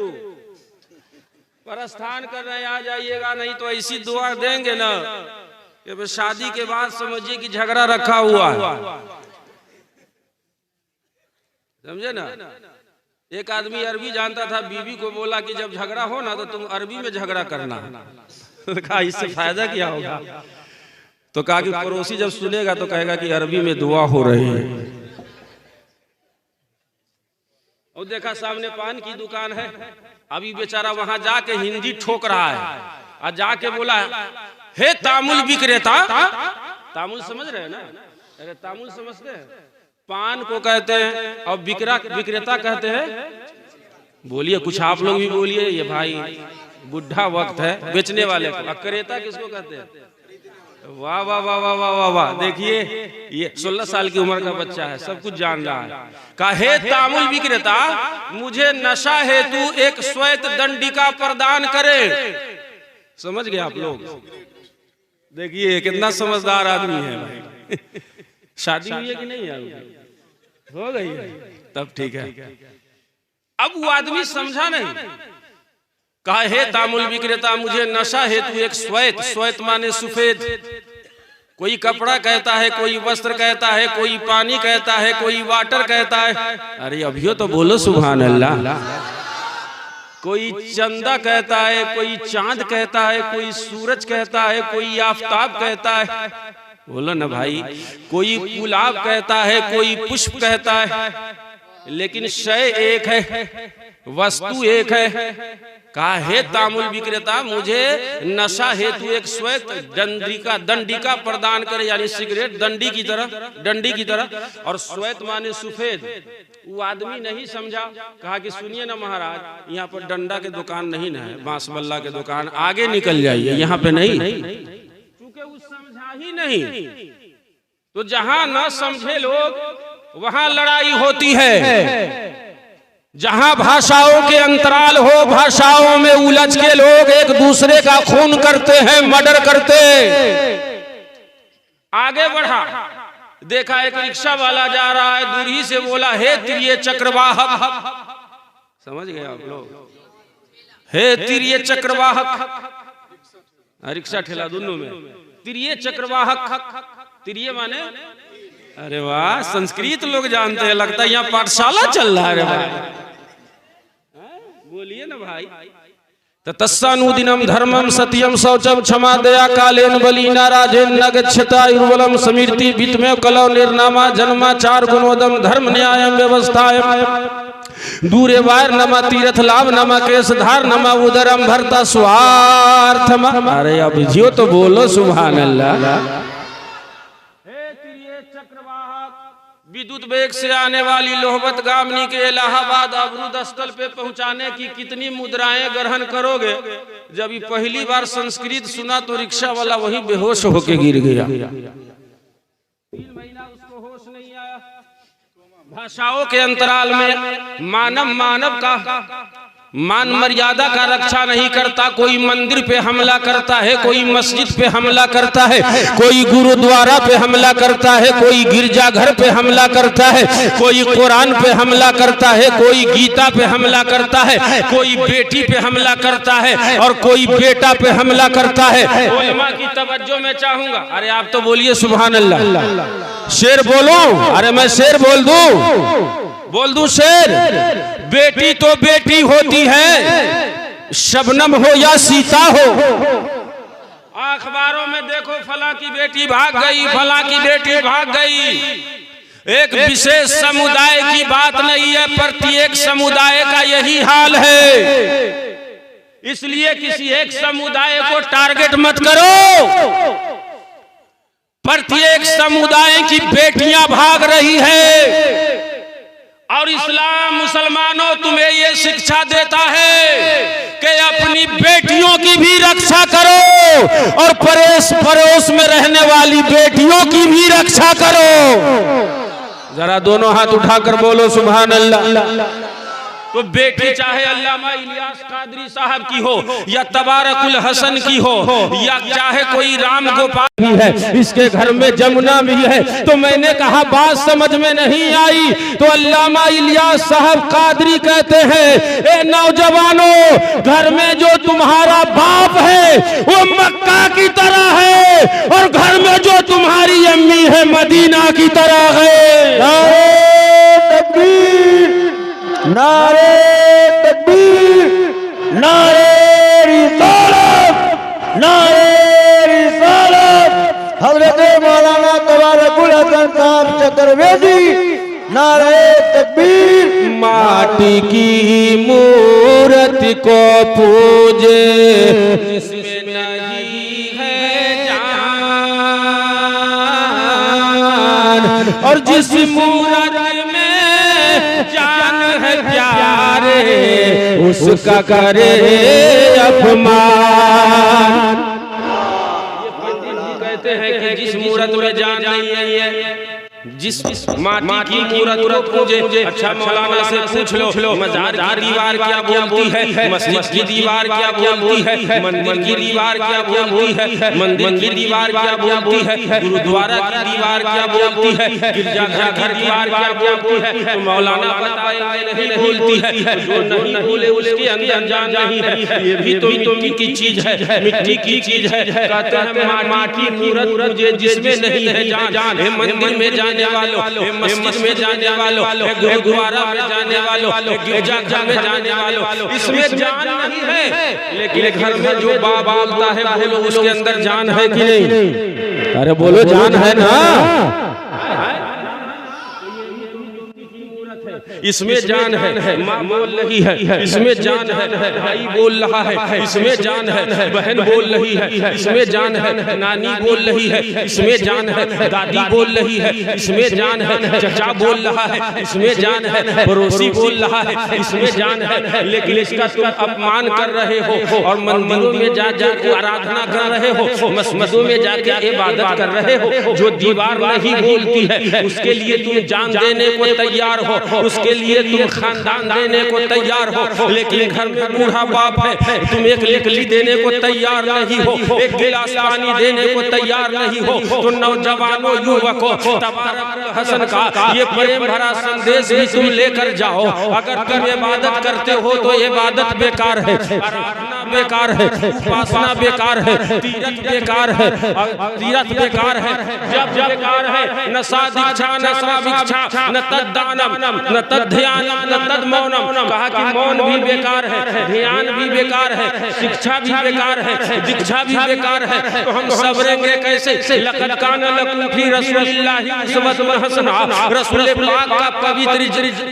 प्रस्थान कर रहे हैं, आ जाइएगा। नहीं तो ऐसी दुआ देंगे ना कि शादी के बाद समझिए कि झगड़ा रखा हुआ है। समझे ना? एक आदमी अरबी जानता था, बीवी को बोला कि जब झगड़ा हो ना तो तुम अरबी में झगड़ा करना। कहा इससे फायदा क्या होगा? तो कहा कि पड़ोसी जब सुनेगा तो कहेगा कि अरबी में दुआ हो रही है। और देखा सामने पान की दुकान है, अभी बेचारा वहां जाके हिंदी ठोक रहा है और जाके बोला हे तामुल विक्रेता। तामुल समझ रहे हैं ना? अरे तामुल समझते हैं? पान को कहते हैं और विक्रेता कहते हैं। बोलिए कुछ आप लोग भी बोलिए। ये भाई बुढ़ा वक्त है बेचने वाले को। क्रेता किसको कहते हैं? वाह वाह वाह वाह वाह वाह वाह। देखिए ये 16 साल की उम्र का बच्चा है, सब कुछ जान रहा है। कहे तामुल विक्रेता, मुझे नशा हेतु एक श्वेत दंडिका प्रदान करे। समझ गए आप लोग? देखिए कितना समझदार आदमी है भाई। शादी हुई है कि नहीं है? हो गई है, तब ठीक है। अब वो आदमी समझा नहीं। कहा हे तामुल विक्रेता, मुझे नशा हेतु एक श्वेत, श्वेत माने सफेद। कोई कपड़ा कहता है, कोई वस्त्र कहता है, कोई पानी कहता है, कोई वाटर कहता है। अरे अभियो तो बोलो सुभान अल्लाह। कोई चंदा कहता है, कोई चांद कहता है, कोई सूरज कहता है, कोई आफताब कहता है। बोलो ना भाई। कोई गुलाब कहता है, कोई पुष्प कहता है, लेकिन शय एक है, वस्तु एक है। कहा हे तामुल विक्रेता, मुझे नशा हेतु एक श्वेत दंडिका प्रदान करे, यानी सिगरेट डंडी की तरह। और श्वेत माने सफेद। वो आदमी नहीं समझा। कहा कि सुनिए ना महाराज, यहाँ पर डंडा के दुकान नहीं ना है, बांसबल्ला के दुकान, आगे निकल जाइए, यहाँ पे नहीं। क्योंकि वो समझा ही नहीं। तो जहां न समझे लोग वहां लड़ाई होती है। जहां भाषाओं के अंतराल हो, भाषाओं में उलझ के लोग एक दूसरे का खून करते हैं, मर्डर करते। आगे बढ़ा, देखा एक रिक्शा वाला जा रहा है, दूर ही से बोला हे तिरिये चक्रवाहक। समझ गए आप लोग? हे तिरिये चक्रवाहक। रिक्शा ठेला दोनों में तिरिये चक्रवाहक। तिरिये माने, अरे वाह, संस्कृत लोग जानते हैं, लगता है यहाँ पाठशाला चल रहा है। अरे भाई बोलिए ना भाई। तत्सानुदिनम धर्मम सत्यम शौचम क्षमा दया कालेन बलिना राजेन न गच्छता उर्वलम समीर्ति वित्तमेव कलौ निर्नामा जन्माचार गुणोदम धर्म न्यायम व्यवस्थायम दूरे वायर नमा तीर्थ लाभ नमा केश धार नमा उदरम भरता स्वार्थम। अरे अब जियो तो बोलो सुभान अल्लाह। विद्युत वेग से आने वाली लोहबत गामनी के इलाहाबाद अवरुद्ध स्थल पे पहुंचाने की कितनी मुद्राएं ग्रहण करोगे? जब ये पहली बार संस्कृत सुना तो रिक्शा वाला वही बेहोश होके गिर गया। 3 महीना उसको होश नहीं आया। भाषाओं के अंतराल में मानव का मान मर्यादा का रक्षा नहीं करता। कोई मंदिर पे हमला करता है, कोई मस्जिद पे हमला करता है, कोई गुरुद्वारा पे हमला करता है, कोई गिरजाघर पे हमला करता है, कोई कुरान पे हमला करता है, कोई गीता पे हमला करता है, कोई बेटी पे हमला करता है और कोई बेटा पे हमला करता है। उलमा की तवज्जो में चाहूंगा। अरे आप तो बोलिए सुभान अल्लाह। शेर बोलो? अरे मैं शेर बोल दूं शेर? बेटी तो बेटी होती है, शबनम हो या सीता हो। अखबारों में देखो फला की बेटी भाग गई, फला की बेटी भाग गई। एक विशेष समुदाय की बात नहीं है, प्रत्येक समुदाय का यही हाल है। इसलिए किसी एक समुदाय को टारगेट मत करो, प्रत्येक समुदाय की बेटियां भाग रही है और इस्लाम मुसलमानों तुम्हें ये शिक्षा देता है कि अपनी बेटियों की भी रक्षा करो और पड़ोस में रहने वाली बेटियों की भी रक्षा करो। जरा दोनों हाथ उठाकर बोलो सुभान अल्लाह। तो बेटी चाहे अल्लामा इलियास कादरी साहब की हो या तबारकुल हसन की हो या चाहे कोई राम गोपाल भी है, इसके घर में जमुना भी है। तो मैंने कहा बात समझ में नहीं आई तो अल्लामा इलियास साहब कादरी कहते हैं, ए नौजवानों, घर में जो तुम्हारा बाप है वो मक्का की तरह है और घर में जो तुम्हारी अम्मी है मदीना की तरह है। नारे तकबीर, नारे तकबीर, नारे रिसालत, नारे रिसालत। हज़रत मौलाना तबारकुल हसन साहब चतुर्वेदी, नारे तकबीर। माटी की मूर्ति को पूजे जिसमें नहीं है जान, और जिस मूर्ति जान है प्यारे उसका करे अपमान। ये पंडित जी कहते हैं कि जिस मूर्त में जान नहीं है, जिस माटी की मूर्त को पूजे। अच्छा मौलाना से पूछ लो मजार की दीवार क्या बोलती है, मस्जिद की दीवार क्या बोलती है, मंदिर की दीवार क्या बोलती है, मंदिर की दीवार क्या बोलती है, गुरुद्वारा की दीवार क्या बोलती है, गिरजाघर की दीवार क्या बोलती है। तो मौलाना बताएंगे नहीं बोलती है, जो नहीं बोले उसके अंदर जान नहीं है। ये भी तो मिट्टी की चीज है, मिट्टी की चीज है। कहते हैं माटी मूर्त जिसमें नहीं है जान, मंदिर में जाने वालों, मस्जिद में जाने वालों, गुरुद्वारा में जाने वालों, गिरजाघर में जाने वालों, इसमें जान नहीं है। लेकिन घर में जो बाप बोलता है बोलो उसके अंदर जान है कि नहीं? अरे बोलो जान है ना। इसमें जान है, माँ बोल रही है इसमें जान है, भाई बोल रहा है इसमें जान है, बहन बोल रही है इसमें जान है, नानी बोल रही है इसमें जान है, दादी बोल रही है इसमें जान है, चचा बोल रहा है इसमें जान है, पड़ोसी बोल रहा है इसमें जान है। लेकिन इसका तुम अपमान कर रहे हो और मंदिरों में जाके आराधना कर रहे हो, मस्जिदों में जाके इबादत कर रहे हो। जो दीवार नहीं बोलती है उसके लिए तुम जान देने को तैयार हो, उसके लिए तुम खानदान देने को तैयार हो। लेकिन घर में बूढ़ा बाप है, तुम एक लकड़ी देने को तैयार नहीं हो, एक गिलास पानी देने को तैयार नहीं हो। तो नौजवानों, युवकों, तबारकुल हसन का ये प्रेम भरा संदेश भी तुम लेकर जाओ। अगर तुम इबादत करते हो तो इबादत बेकार है, आराधना बेकार है, उपासना बेकार है, तीरथ बेकार है, तीरथ बेकार है, जब बेकार है, न सादीक्षा न साविक्षा न तद्दानम न तद्ध्यानम न तद्मौनम। कहा कि मौन भी बेकार है, ध्यान भी बेकार है, शिक्षा भी बेकार है, दीक्षा भी बेकार है। तो हम सबरेंगे कैसे? लक़द कान लकुम फी रसूलिल्लाहि उस्वतुन हसना। रसूल पाक का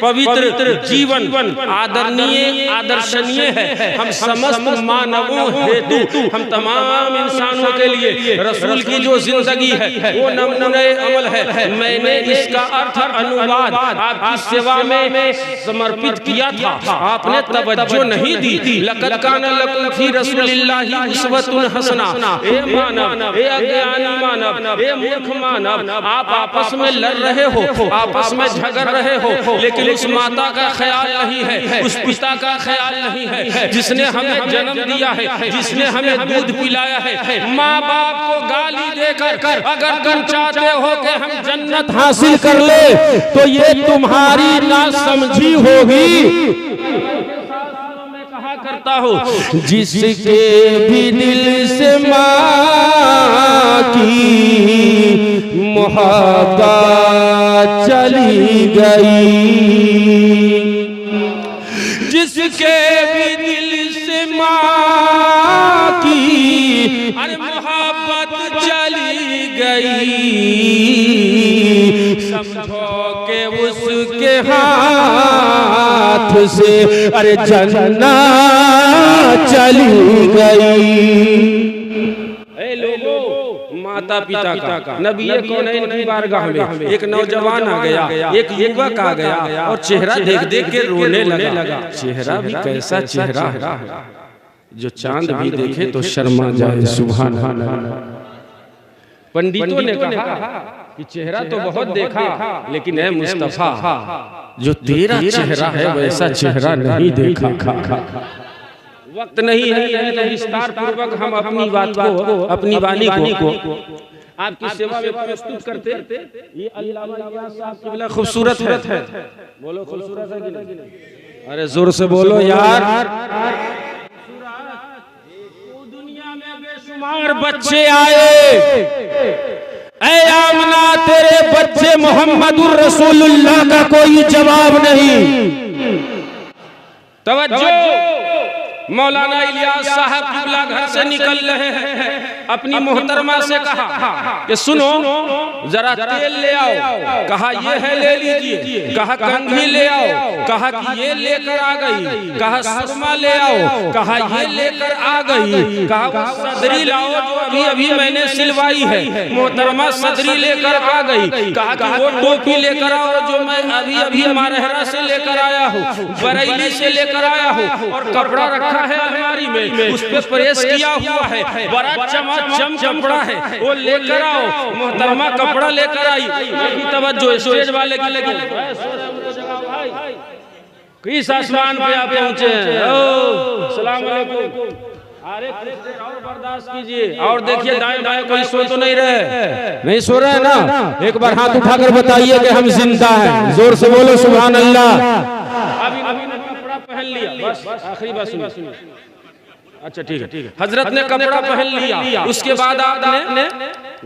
पवित्र जीवन आदरणीय आदर्शनीय है। हम समस्त मानवों हेतु, हम तमाम इंसानों के लिए रसूल की जो जिंदगी है वो नमूने अमल है। मैंने इसका अर्थ अनुवाद आपकी सेवा में समर्पित किया था, आपने तवज्जो नहीं दी। लक़द कान लकुम फी रसूलिल्लाहि उस्वतुन हसना। ए मानव, ए अज्ञानी मानव, ए मूर्ख मानव, आप आपस में लड़ रहे हो, आपस में झगड़ रहे हो, लेकिन उस माता का ख्याल नहीं है, उस पिता का ख्याल नहीं है जिसने हमें जन्म दिया है, जिसने हमें दूध पिलाया है। माँ बाप को गाली देकर अगर तुम चाहते हो कि हम जन्नत हासिल कर ले तो ये तुम्हारी नासमझी होगी। कहा करता हूँ, जिसके भी दिल से माँ की मोहब्बत चली गई, जिसके भी दिल से माँ की अरे मोहब्बत चली गई, समझो के उसके हाथ से अरे जन्नत चली गई। ए लोगों, माता पिता का, नबी कौन है इनकी बारगाह में एक नौजवान आ गया, एक युवक आ गया और चेहरा देख देख के रोने लगा। चेहरा भी कैसा चेहरा है, जो चांद भी देखे तो शर्मा जाए। सुभान अल्लाह। पंडितों ने कहा कि चेहरा तो बहुत देखा, लेकिन है मुस्तफा, जो तेरा चेहरा है वैसा चेहरा नहीं देखा। वक्त नहीं है, विस्तार पूर्वक हम अपनी बात को, अपनी वाणी को आपकी सेवा में प्रस्तुत करते। ये अल्लामा इलियास साहब की बड़ा खूबसूरत है। बोलो खूबसूरत है कि नहीं? अरे जोर से बोलो यार। दुनिया में बेशुमार बच्चे आए, ऐ आमना तेरे बच्चे मोहम्मदुर रसूलुल्लाह का कोई जवाब नहीं। तवज्जो, मौलाना इलियास साहब किबला घर से निकल रहे हैं, अपनी मोहतरमा से कहा कि सुनो जरा तेल ले आओ। कहा ये है ले लीजिए। कहा कंघी ले आओ। कहा कि ये लेकर आ गई। कहा सुरमा ले आओ। कहा ये लेकर आ गई। कहा सदरी लाओ जो अभी अभी मैंने सिलवाई है। मोहतरमा सदरी लेकर आ गई। कहा कि वो टोपी लेकर आओ जो मैं अभी अभी मारहरा से लेकर आया हूँ, बरेली से लेकर आया हूँ, और कपड़ा रखा है अलमारी में, उस पे प्रेस किया हुआ है, बड़ा चमाचम कपड़ा है, वो लेकर आओ। मोहतरमा कपड़ा लेकर आई। तवज्जो, स्टेज वाले की लगी किस आसमान पे आप पहुंचे हैं। अस्सलाम वालेकुम। अरे और बर्दाश्त कीजिए, और देखिए दाएं बाएं कोई सो तो नहीं रहे, नहीं सो रहे ना? एक बार हाथ उठाकर बताइए कि हम जिंदा हैं। जोर से बोलो सुभान अल्लाह। अभी कपड़ा पहन लिया, बस आखिरी बात सुनिए। अच्छा ठीक है। हजरत ने कपड़ा पहन लिया, उसके बाद आपने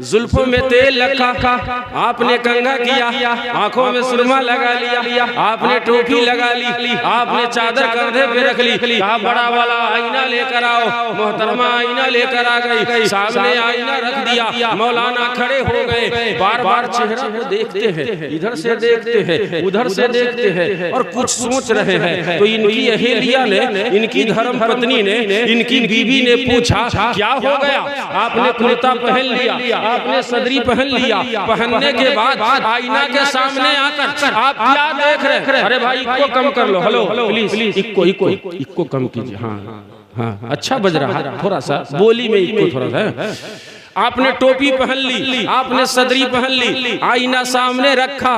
जुल्फों में तेल रखा, आपने कंघा किया, आंखों में सुरमा लगा लिया, आपने टोपी लगा ली, आपने चादर कंधे पे रख ली। कहा बड़ा वाला आईना लेकर आओ। मोहतरमा आईना लेकर आ गई, सामने आईना रख दिया। मौलाना खड़े हो गए, बार बार चेहरा को देखते हैं, इधर से देखते हैं, उधर से देखते हैं, और कुछ सोच रहे हैं। तो इनकी अहेलिया ने, इनकी धर्म पत्नी ने, इनकी बीवी ने पूछा क्या हो गया? आपने कुर्ता पहन लिया, आपने सदरी पहन लिया, पहनने के बाद आईना के सामने आकर आप क्या देख रहे हैं? अरे भाई इको कम कर लो, हेलो प्लीज इको कम कीजिए। हाँ अच्छा बज रहा है, थोड़ा सा बोली में इको थोड़ा सा। आपने टोपी पहन ली, आपने सदरी पहन ली, आईना सामने रखा,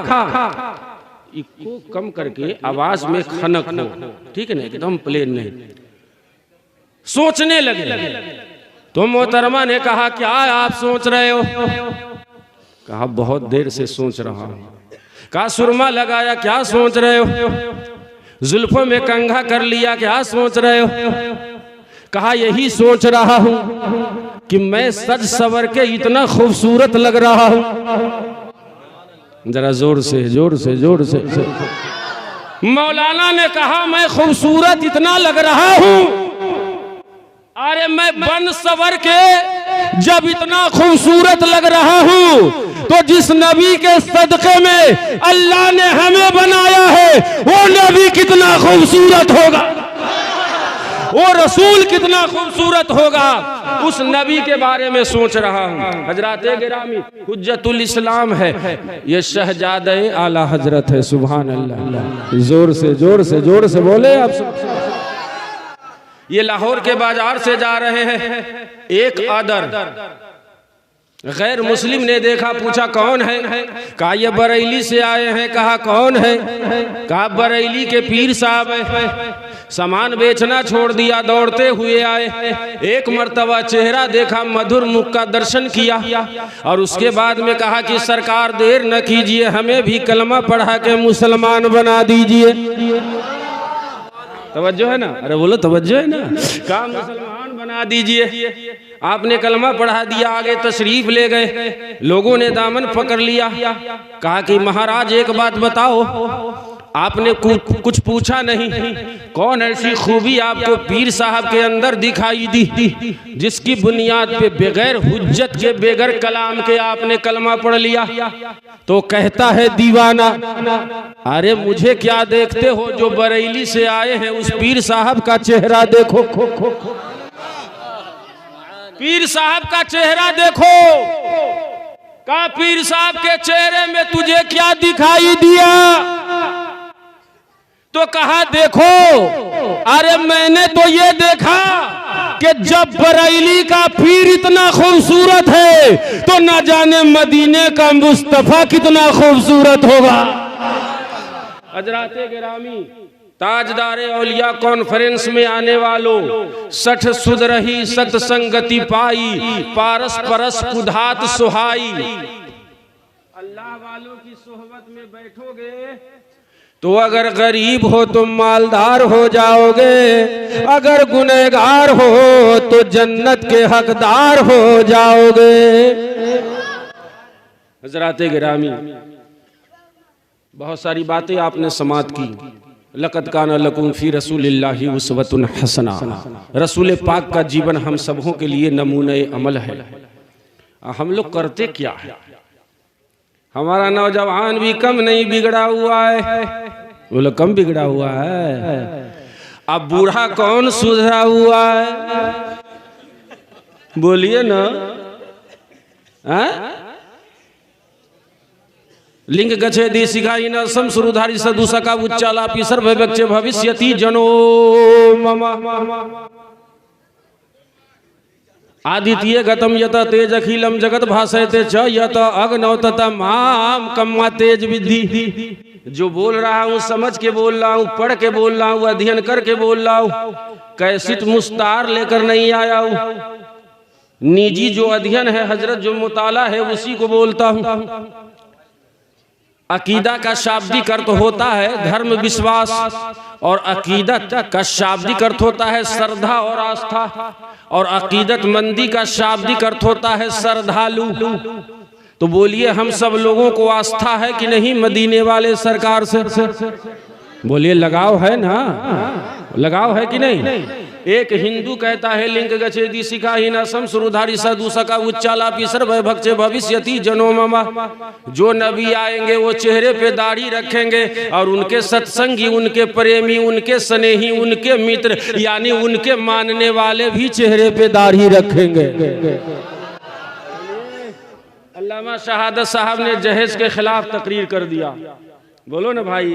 इको कम करके आवाज में खनक हो, ठीक है ना, एकदम प्लेन नहीं। सोचने लगे तो मोहतरमा ने कहा क्या आप सोच रहे हो? कहा बहुत देर से सोच रहा हूं। कहा सुरमा लगाया, क्या सोच रहे हो? जुल्फों में कंघा कर लिया, क्या सोच रहे हो? कहा यही सोच रहा हूं कि मैं सज सवर के इतना खूबसूरत लग रहा हूं। जरा जोर से जोर से जोर से। मौलाना ने कहा मैं खूबसूरत इतना लग रहा हूं, अरे मैं बन सवर के जब इतना खूबसूरत लग रहा हूँ तो जिस नबी के सदक़े में अल्लाह ने हमें बनाया है वो नबी कितना खूबसूरत होगा, वो रसूल कितना खूबसूरत होगा, उस नबी के बारे में सोच रहा हूँ। हजराते गिरामी, हुज्जतुल इस्लाम है, ये शहजादे आला हजरत है। सुभान अल्लाह। जोर से जोर से जोर से बोले आप। ये लाहौर के बाजार से जा रहे हैं, एक आदर गैर मुस्लिम ने देखा, पूछा कौन है? कहा ये बरेली से आए हैं। कहा कौन है? कहा बरेली के पीर साहब है। सामान बेचना छोड़ दिया, दौड़ते हुए आए। एक मर्तबा चेहरा देखा, मधुर मुख का दर्शन किया, और उसके बाद में कहा कि सरकार देर न कीजिए, हमें भी कलमा पढ़ा के मुसलमान बना दीजिए। तवज्जो है ना? अरे बोलो तवज्जो है ना? कहा मुसलमान बना दीजिए। आपने कलमा पढ़ा दिया, आगे तशरीफ ले गए। लोगों ने दामन पकड़ लिया, कहा कि महाराज एक बात बताओ, आपने कुछ पूछा नहीं, कौन ऐसी खूबी आपको पीर साहब के अंदर दिखाई दी जिसकी बुनियाद पे बगैर हुज्जत के, बगैर कलाम के आपने कलमा पढ़ लिया? तो कहता है दीवाना, अरे मुझे क्या देखते हो, जो बरेली से आए हैं उस पीर साहब का चेहरा देखो, पीर साहब का चेहरा देखो। का पीर साहब के चेहरे में तुझे क्या दिखाई दिया? तो कहा देखो, अरे मैंने तो ये देखा कि जब बरेली का पीर इतना खूबसूरत है तो न जाने मदीने का मुस्तफा कितना खूबसूरत होगा। हजराते गिरामी, ताजदारे औलिया कॉन्फ्रेंस में आने वालों, सठ सुध रही सतसंगति पाई, पारस परस कुधात सुहाई। अल्लाह वालों की सोहबत में बैठोगे तो अगर गरीब हो तो मालदार हो जाओगे, अगर गुनहगार हो तो जन्नत के हकदार हो जाओगे। हजराते गिरामी, बहुत सारी बातें आपने समात की। लक़द काना लकुम फ़ी रसूलिल्लाहि उस्वतुन हसना, रसूल पाक का जीवन हम सबों के लिए नमूने अमल है। हम लोग करते क्या है? हमारा नौजवान भी कम नहीं बिगड़ा हुआ है, वो लोग कम बिगड़ा हुआ है। अब बूढ़ा कौन सुधरा हुआ है? बोलिए ना। लिंग गच्छेदि सिखाई न समसुरुधारी सदुसका उच्चाला पिसर भविष्य भविष्यति जनो मम। आदित्य गतम यत तेज अखिलम जगत भाषयते च यत अग्नौतत माम कम्मा तेज विद्धि। जो बोल रहा हूँ समझ के बोल रहा हूँ, पढ़ के बोल रहा हूँ, अध्ययन करके बोल रहा हूँ, कैसिट मुस्तार लेकर नहीं आया हूँ। निजी जो अध्ययन है हजरत, जो मुताला है उसी को बोलता हूँ। अकीदा का शाब्दिक अर्थ होता है धर्म विश्वास, और अकीदत का शाब्दिक अर्थ होता है श्रद्धा और आस्था, और अकीदत मंदी का शाब्दिक अर्थ होता है श्रद्धालु। तो बोलिए, हम सब लोगों को आस्था है कि नहीं मदीने वाले सरकार से? बोलिए, लगाव है ना? लगाव है कि नहीं? एक हिंदू कहता है लिंग गच्छेदि सिखाही न समसुरुधारी सदुसका उच्चाला पिसर भविष्य भविष्यति जनो मम। जो नबी आएंगे वो चेहरे पे दाढ़ी रखेंगे, और उनके सत्संगी, उनके प्रेमी, उनके स्नेही, उनके मित्र यानी उनके मानने वाले भी चेहरे पे दाढ़ी रखेंगे। अल्लामा शहादत साहब ने जहेज के खिलाफ तकरीर कर दिया। बोलो ना भाई,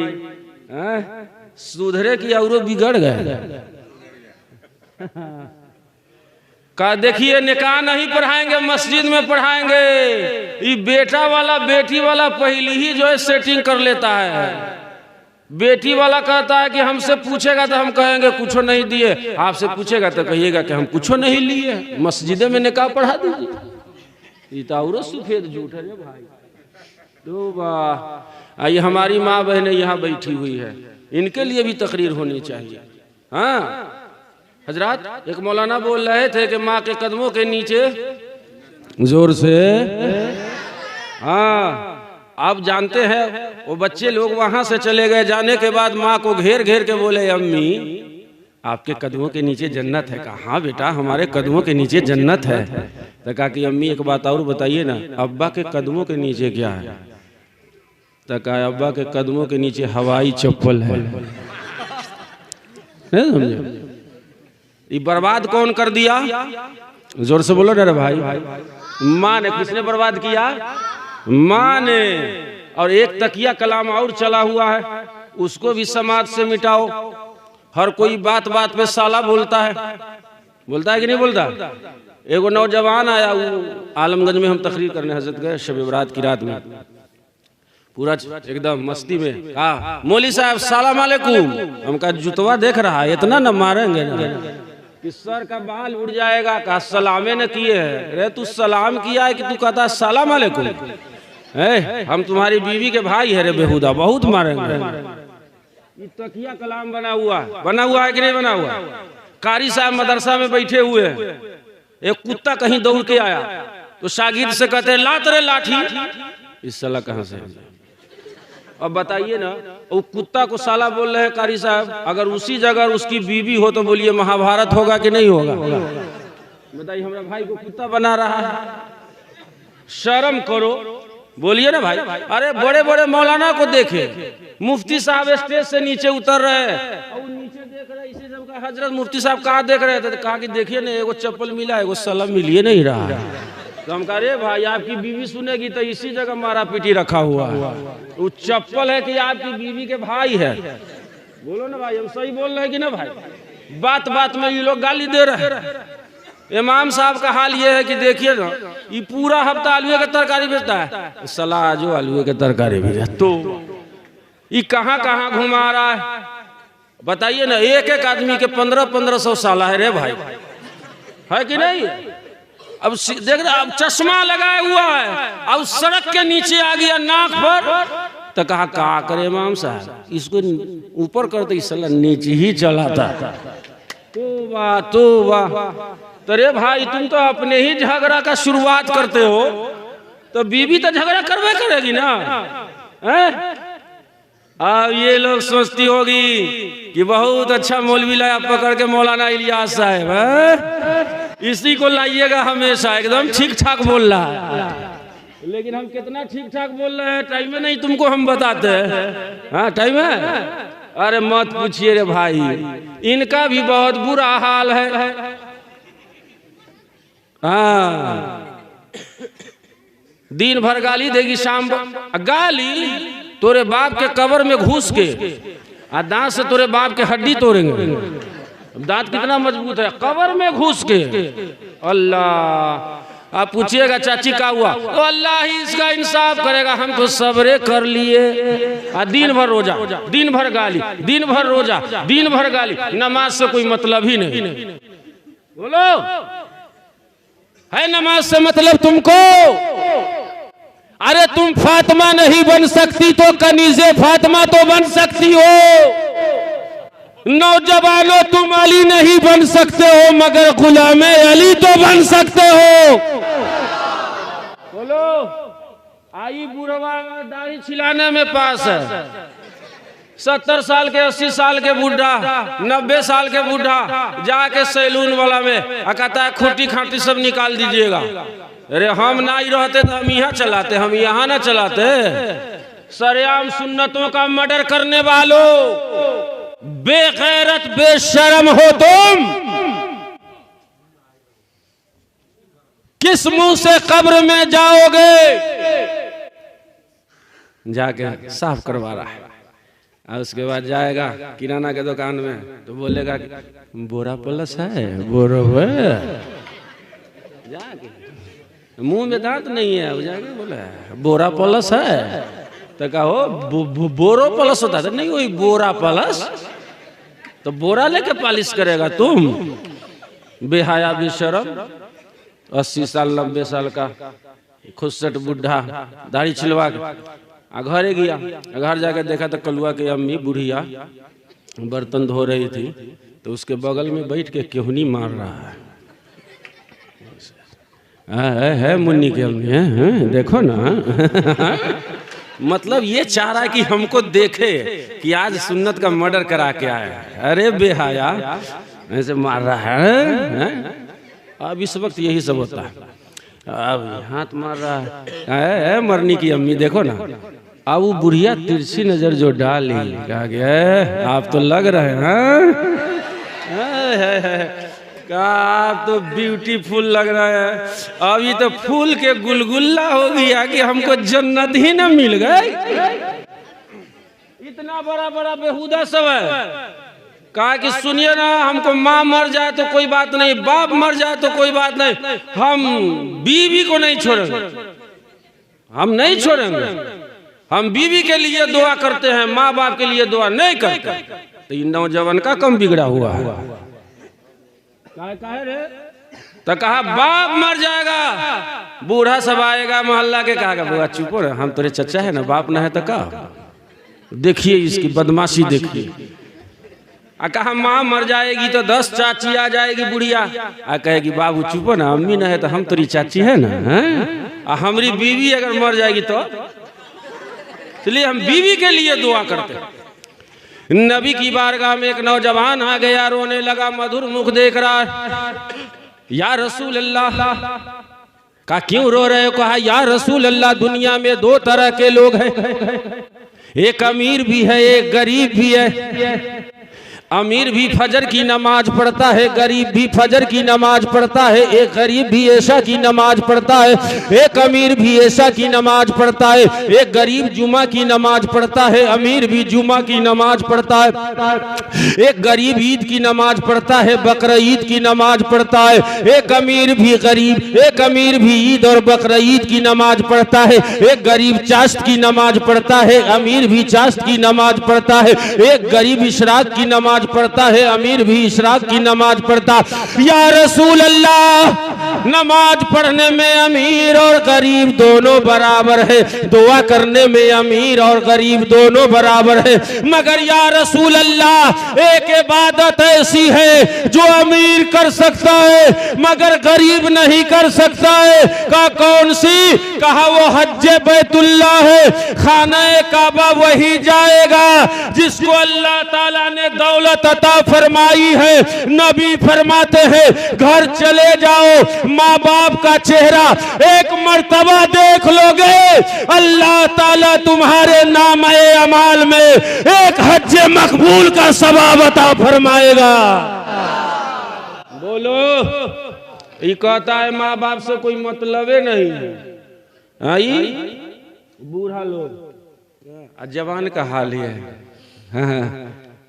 सुधरे की और बिगड़ गए। का देखिए, निकाह नहीं पढ़ाएंगे, मस्जिद में पढ़ाएंगे। ये बेटा वाला बेटी वाला पहली ही जो है सेटिंग कर लेता है। बेटी वाला कहता है कि हमसे पूछेगा तो हम कहेंगे कुछ नहीं दिए, आपसे पूछेगा तो कहिएगा कि हम कुछ नहीं लिए, मस्जिद में निकाह पढ़ा दीजिए। ये तो सफेद झूठ है भाई। तो वाह, ये हमारी माँ बहनें यहाँ बैठी हुई है, इनके लिए भी तकरीर होनी चाहिए। हाँ हजरात, एक मौलाना बोल रहे थे कि माँ के कदमों के नीचे जोर से। हाँ, आप जानते हैं वो बच्चे लोग वहां से चले गए, जाने के बाद माँ को घेर घेर के बोले, अम्मी आपके कदमों के नीचे जन्नत है। कहा हाँ बेटा, हमारे कदमों के नीचे जन्नत है। तो कहा कि अम्मी एक बात और बताइए ना, अब्बा के कदमों के नीचे क्या है? तो कहा अब्बा के कदमों के नीचे हवाई चप्पल है। समझे? ये बर्बाद कौन कर दिया? जोर से बोलो ना रे भाई। माँ ने। किसने बर्बाद किया? माँ ने। और एक तकिया कलाम और चला हुआ है, उसको भी समाज से मिटाओ। हर कोई बात बात पे साला बोलता है। बोलता है कि नहीं बोलता? एगो नौजवान आया, वो आलमगंज में हम तकरीर करने हजरत गए शब बरात की रात में, पूरा एकदम मस्ती में। हाँ मौली साहब सलाम अलैकुम। हम कहा जुतवा देख रहा है, इतना न मारेंगे ना कि सर का बाल उड़ जाएगा। कहा सलामे न किए है। अरे तू सलाम किया है कि तू कहता है सलाम अलैकुम? हम तुम्हारी बीवी के भाई है रे बेहुदा, बहुत मारेंगे। ये तकिया कलाम बना हुआ है कि नहीं बना हुआ? कारी साहब मदरसा में बैठे हुए हैं, एक कुत्ता कहीं दौड़ के आया तो शागिर्द से कहते हैं ला तेरे लाठी। इस साला कहां से? अब बताइए ना, वो कुत्ता को साला बोल रहे हैं कारी साहब, अगर उसी जगह उसकी बीवी हो तो बोलिए महाभारत होगा कि नहीं होगा? बताइए, हमारा भाई को कुत्ता बना रहा है, शर्म करो, बोलिए ना भाई। अरे बड़े बड़े मौलाना को देखे, मुफ्ती साहब स्टेज से नीचे उतर रहे हैं और नीचे देख रहे, इसी सब का हजरत मुफ्ती साहब कहाँ देख रहे थे? तो कहा कि देखिए ना, एगो चप्पल मिला है, एगो सलाम मिलिए नहीं रहा है। तो हम कह रहे भाई, आपकी बीवी सुनेगी तो इसी जगह मारा पीटी रखा हुआ है, वो चप्पल है कि आपकी बीवी के भाई है? बोलो ना भाई, हम सही बोल रहे हैं कि ना भाई? बात बात में ये लोग गाली दे रहे हैं। इमाम साहब का हाल ये है कि देखिए ना, ये पूरा हफ्ता आलू के तरकारी बेचता है, सलाह जो आलू के तरकारी बेचा, तो ये कहाँ कहाँ घुमा रहा है? बताइए ना, एक एक आदमी के 1500 साला है रे भाई, है कि नहीं? अब देख रहे, अब चश्मा लगाया हुआ है, अब सड़क के नीचे आ गया नाक पर, तो कहा क्या करे इमाम साहब, इसको ऊपर करते ही साला नीचे ही चला था। तोबा तोबा। तो रे भाई, तुम तो अपने ही झगड़ा का शुरुआत करते हो, तो बीवी तो झगड़ा करवे करेगी ना, हैं? अब ये लोग सोचती होगी कि बहुत अच्छा मौलवी लाया पकड़ के, मौलाना इलियास साहब है, इसी को लाइएगा हमेशा, एकदम ठीक ठाक बोल रहा है। लेकिन हम कितना ठीक ठाक बोल रहे हैं, टाइम में नहीं तुमको हम बताते हैं। हाँ टाइम है? अरे मत पूछिए रे भाई, इनका भी बहुत बुरा हाल है। हाँ, दिन भर गाली देगी, शाम गाली तोरे बाप के कब्र में घुस के, आ दांत से तोरे बाप के हड्डी तोड़ेंगे। दांत कितना मजबूत है, कब्र में घुस के। अल्लाह, आप पूछिएगा चाची का हुआ, तो अल्लाह ही इसका इंसाफ करेगा। हम तो सब्रे कर लिए, आ दिन भर रोजा, दिन भर गाली, दिन भर रोजा, दिन भर गाली, नमाज से कोई मतलब ही नहीं। बोलो, है नमाज से मतलब तुमको? अरे तुम फातिमा नहीं बन सकती तो कनीज़े फातिमा तो बन सकती हो। नौजवानों, तुम अली नहीं बन सकते हो, मगर गुलामे अली तो बन सकते हो। बोलो, आई बुढ़वा दाढ़ी छिलाने में पास है, 70 साल के, 80 साल के बूढ़ा, 90 साल के बूढ़ा जाके सैलून वाला में कहता है खूंटी खांटी सब निकाल दीजिएगा। अरे हम ना ही रहते तो हम यहाँ चलाते, हम यहाँ ना चलाते। सरेआम सुन्नतों का मर्डर करने वालों, बेगैरत बेशर्म हो तुम, किस मुंह से कब्र में जाओगे? जाके साफ करवा रहा है, और उसके बाद जाएगा किराना के दुकान में तो बोलेगा बोरा प्लस है, बोरो है, जाके मुंह में दांत नहीं है, वो जाके बोला बोरा प्लस है, तो कहो बोरो प्लस होता है, नहीं वही बोरा प्लस, तो बोरा लेके पालिश करेगा तुम, बेहाया बेशरम। 80 साल 90 साल का खुदसट बुढ़ा दाढ़ी छिलवा के घरे गया, घर जाकर देखा तो कलुआ की अम्मी बुढ़िया बर्तन धो रही थी, तो उसके बगल में बैठ के केहूनी मार रहा है मुन्नी की अम्मी है, देखो ना। मतलब ये चाह रहा है कि हमको देखे कि आज सुन्नत का मर्डर करा के आया। अरे बेहाया, ऐसे मार रहा है। अब इस वक्त यही सब होता है, अब हाथ मार रहा है मरनी की अम्मी, देखो ना। अब वो बुढ़िया तिरछी नजर जो डाली, कहा गया आप तो लग रहे हैं, आप तो ब्यूटीफुल लग रहा है। अब ये तो फूल के गुलगुल्ला हो गया कि हमको जन्नत ही न मिल गई। इतना बड़ा बड़ा बेहुदा सब है। कहा कि सुनिए ना, हमको माँ मर जाए तो कोई बात नहीं, बाप मर जाए तो कोई बात नहीं, हम बीवी को नहीं छोड़ेंगे, हम नहीं छोड़ेंगे, हम बीवी के लिए दुआ करते हैं, माँ बाप के लिए दुआ नहीं करते। तो इन नौजवान का कम बिगड़ा हुआ है। तो कहा बाप मर जाएगा, बूढ़ा सब आएगा मोहल्ला के, कहा बुआ चुप हो, हम तेरे चचा है ना, बाप ना है तो कहा। देखिए इसकी बदमाशी देखिए। कहा माँ मर जाएगी तो 10 चाची आ जाएगी बुढ़िया, कहेगी बाबू चुप ना, अम्मी ना है तो हम तेरी चाची है ना, हमारी बीवी अगर मर जाएगी तो इसलिए हम बीवी के लिए दुआ करते हैं। नबी की बारगाह में एक नौजवान आ गया, रोने लगा, मधुर मुख देख रहा है। या रसूल अल्लाह, कहा क्यों रो रहे हो? कहा या रसूल अल्लाह, दुनिया में दो तरह के लोग हैं, एक अमीर भी है, एक गरीब भी है। अमीर भी फजर की नमाज पढ़ता है, गरीब भी फजर की नमाज पढ़ता है। एक गरीब भी ऐशा की नमाज पढ़ता है, एक अमीर भी ऐशा की नमाज पढ़ता है। एक गरीब जुमा की नमाज पढ़ता है, अमीर भी जुमा की नमाज पढ़ता है। एक गरीब ईद की नमाज पढ़ता है, बकरा ईद की नमाज पढ़ता है। एक अमीर भी गरीब, एक अमीर भी ईद और बकरा ईद की नमाज पढ़ता है। एक गरीब चाश्त की नमाज पढ़ता है, अमीर भी चाश्त की नमाज पढ़ता है। एक गरीब इशराक की नमाज पढ़ता है, अमीर भी इशराक की नमाज पढ़ता। या रसूल अल्लाह, नमाज पढ़ने में अमीर और गरीब दोनों बराबर है, दुआ करने में अमीर और गरीब दोनों बराबर है। मगर या रसूल अल्लाह, एक इबादत ऐसी है जो अमीर कर सकता है मगर गरीब नहीं कर सकता है। कहा कौन सी? कहा वो हज्जे बैतुल्लाह है, खाना काबा वही जाएगा जिसको अल्लाह ताला ने दौलत अता फरमाई है। नबी फरमाते हैं घर चले जाओ, माँ बाप का चेहरा एक मर्तबा देख लोगे, अल्लाह ताला तुम्हारे नामे अमाल में एक हज्जे मकबूल का सवाब अता फरमाएगा। बोलो, ये कहता है माँ बाप से कोई मतलब नहीं है। आई बूढ़ा लोग, जवान का हाल ही है।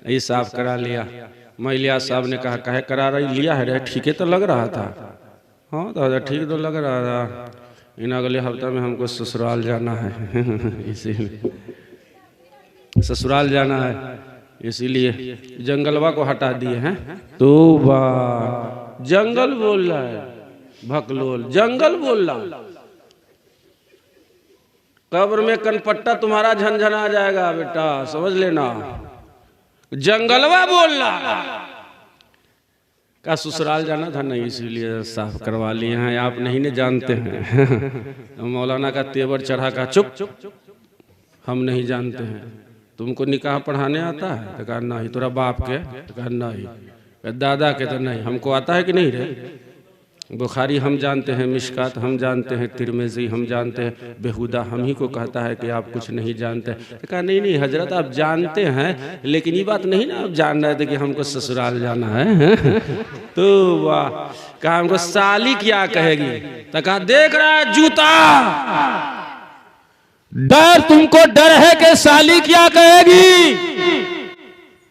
ये साफ करा लिया। मैलिया साहब ने कहा कहे करा रही लिया है रे, ठीक है तो लग रहा था। हाँ तो ठीक तो लग रहा था। इन अगले हफ्ते में हमको ससुराल जाना है इसीलिए ससुराल जाना है, इसीलिए जंगलवा को हटा दिए हैं। तो जंगल बोल रहा है, भकलोल जंगल बोल रहा। कब्र में कनपट्टा तुम्हारा झनझना जाएगा बेटा, समझ लेना। जंगलवा बोल रहा का ससुराल जाना था नहीं, इसीलिए साफ करवा लिए हैं। आप नहीं ने जानते हैं मौलाना का तेवर चढ़ा का चुप, हम नहीं जानते हैं। तुमको निकाह पढ़ाने आता है? तो कहा नहीं। तोरा बाप के? तो कहा नहीं। दादा के? तो नहीं। हमको आता है कि नहीं रे? बुखारी हम जानते हैं, मिशकात हम जानते हैं, तिरमिज़ी हम जानते हैं, बेहुदा हम ही को कहता है कि आप कुछ नहीं जानते। तो कहा नहीं नहीं हजरत आप जानते हैं, लेकिन ये बात नहीं ना आप जान रहे थे कि हमको ससुराल जाना है। तो वाह, कहा हमको साली क्या कहेगी? तो कहा देख रहा है जूता, डर तुमको डर है कि साली क्या कहेगी?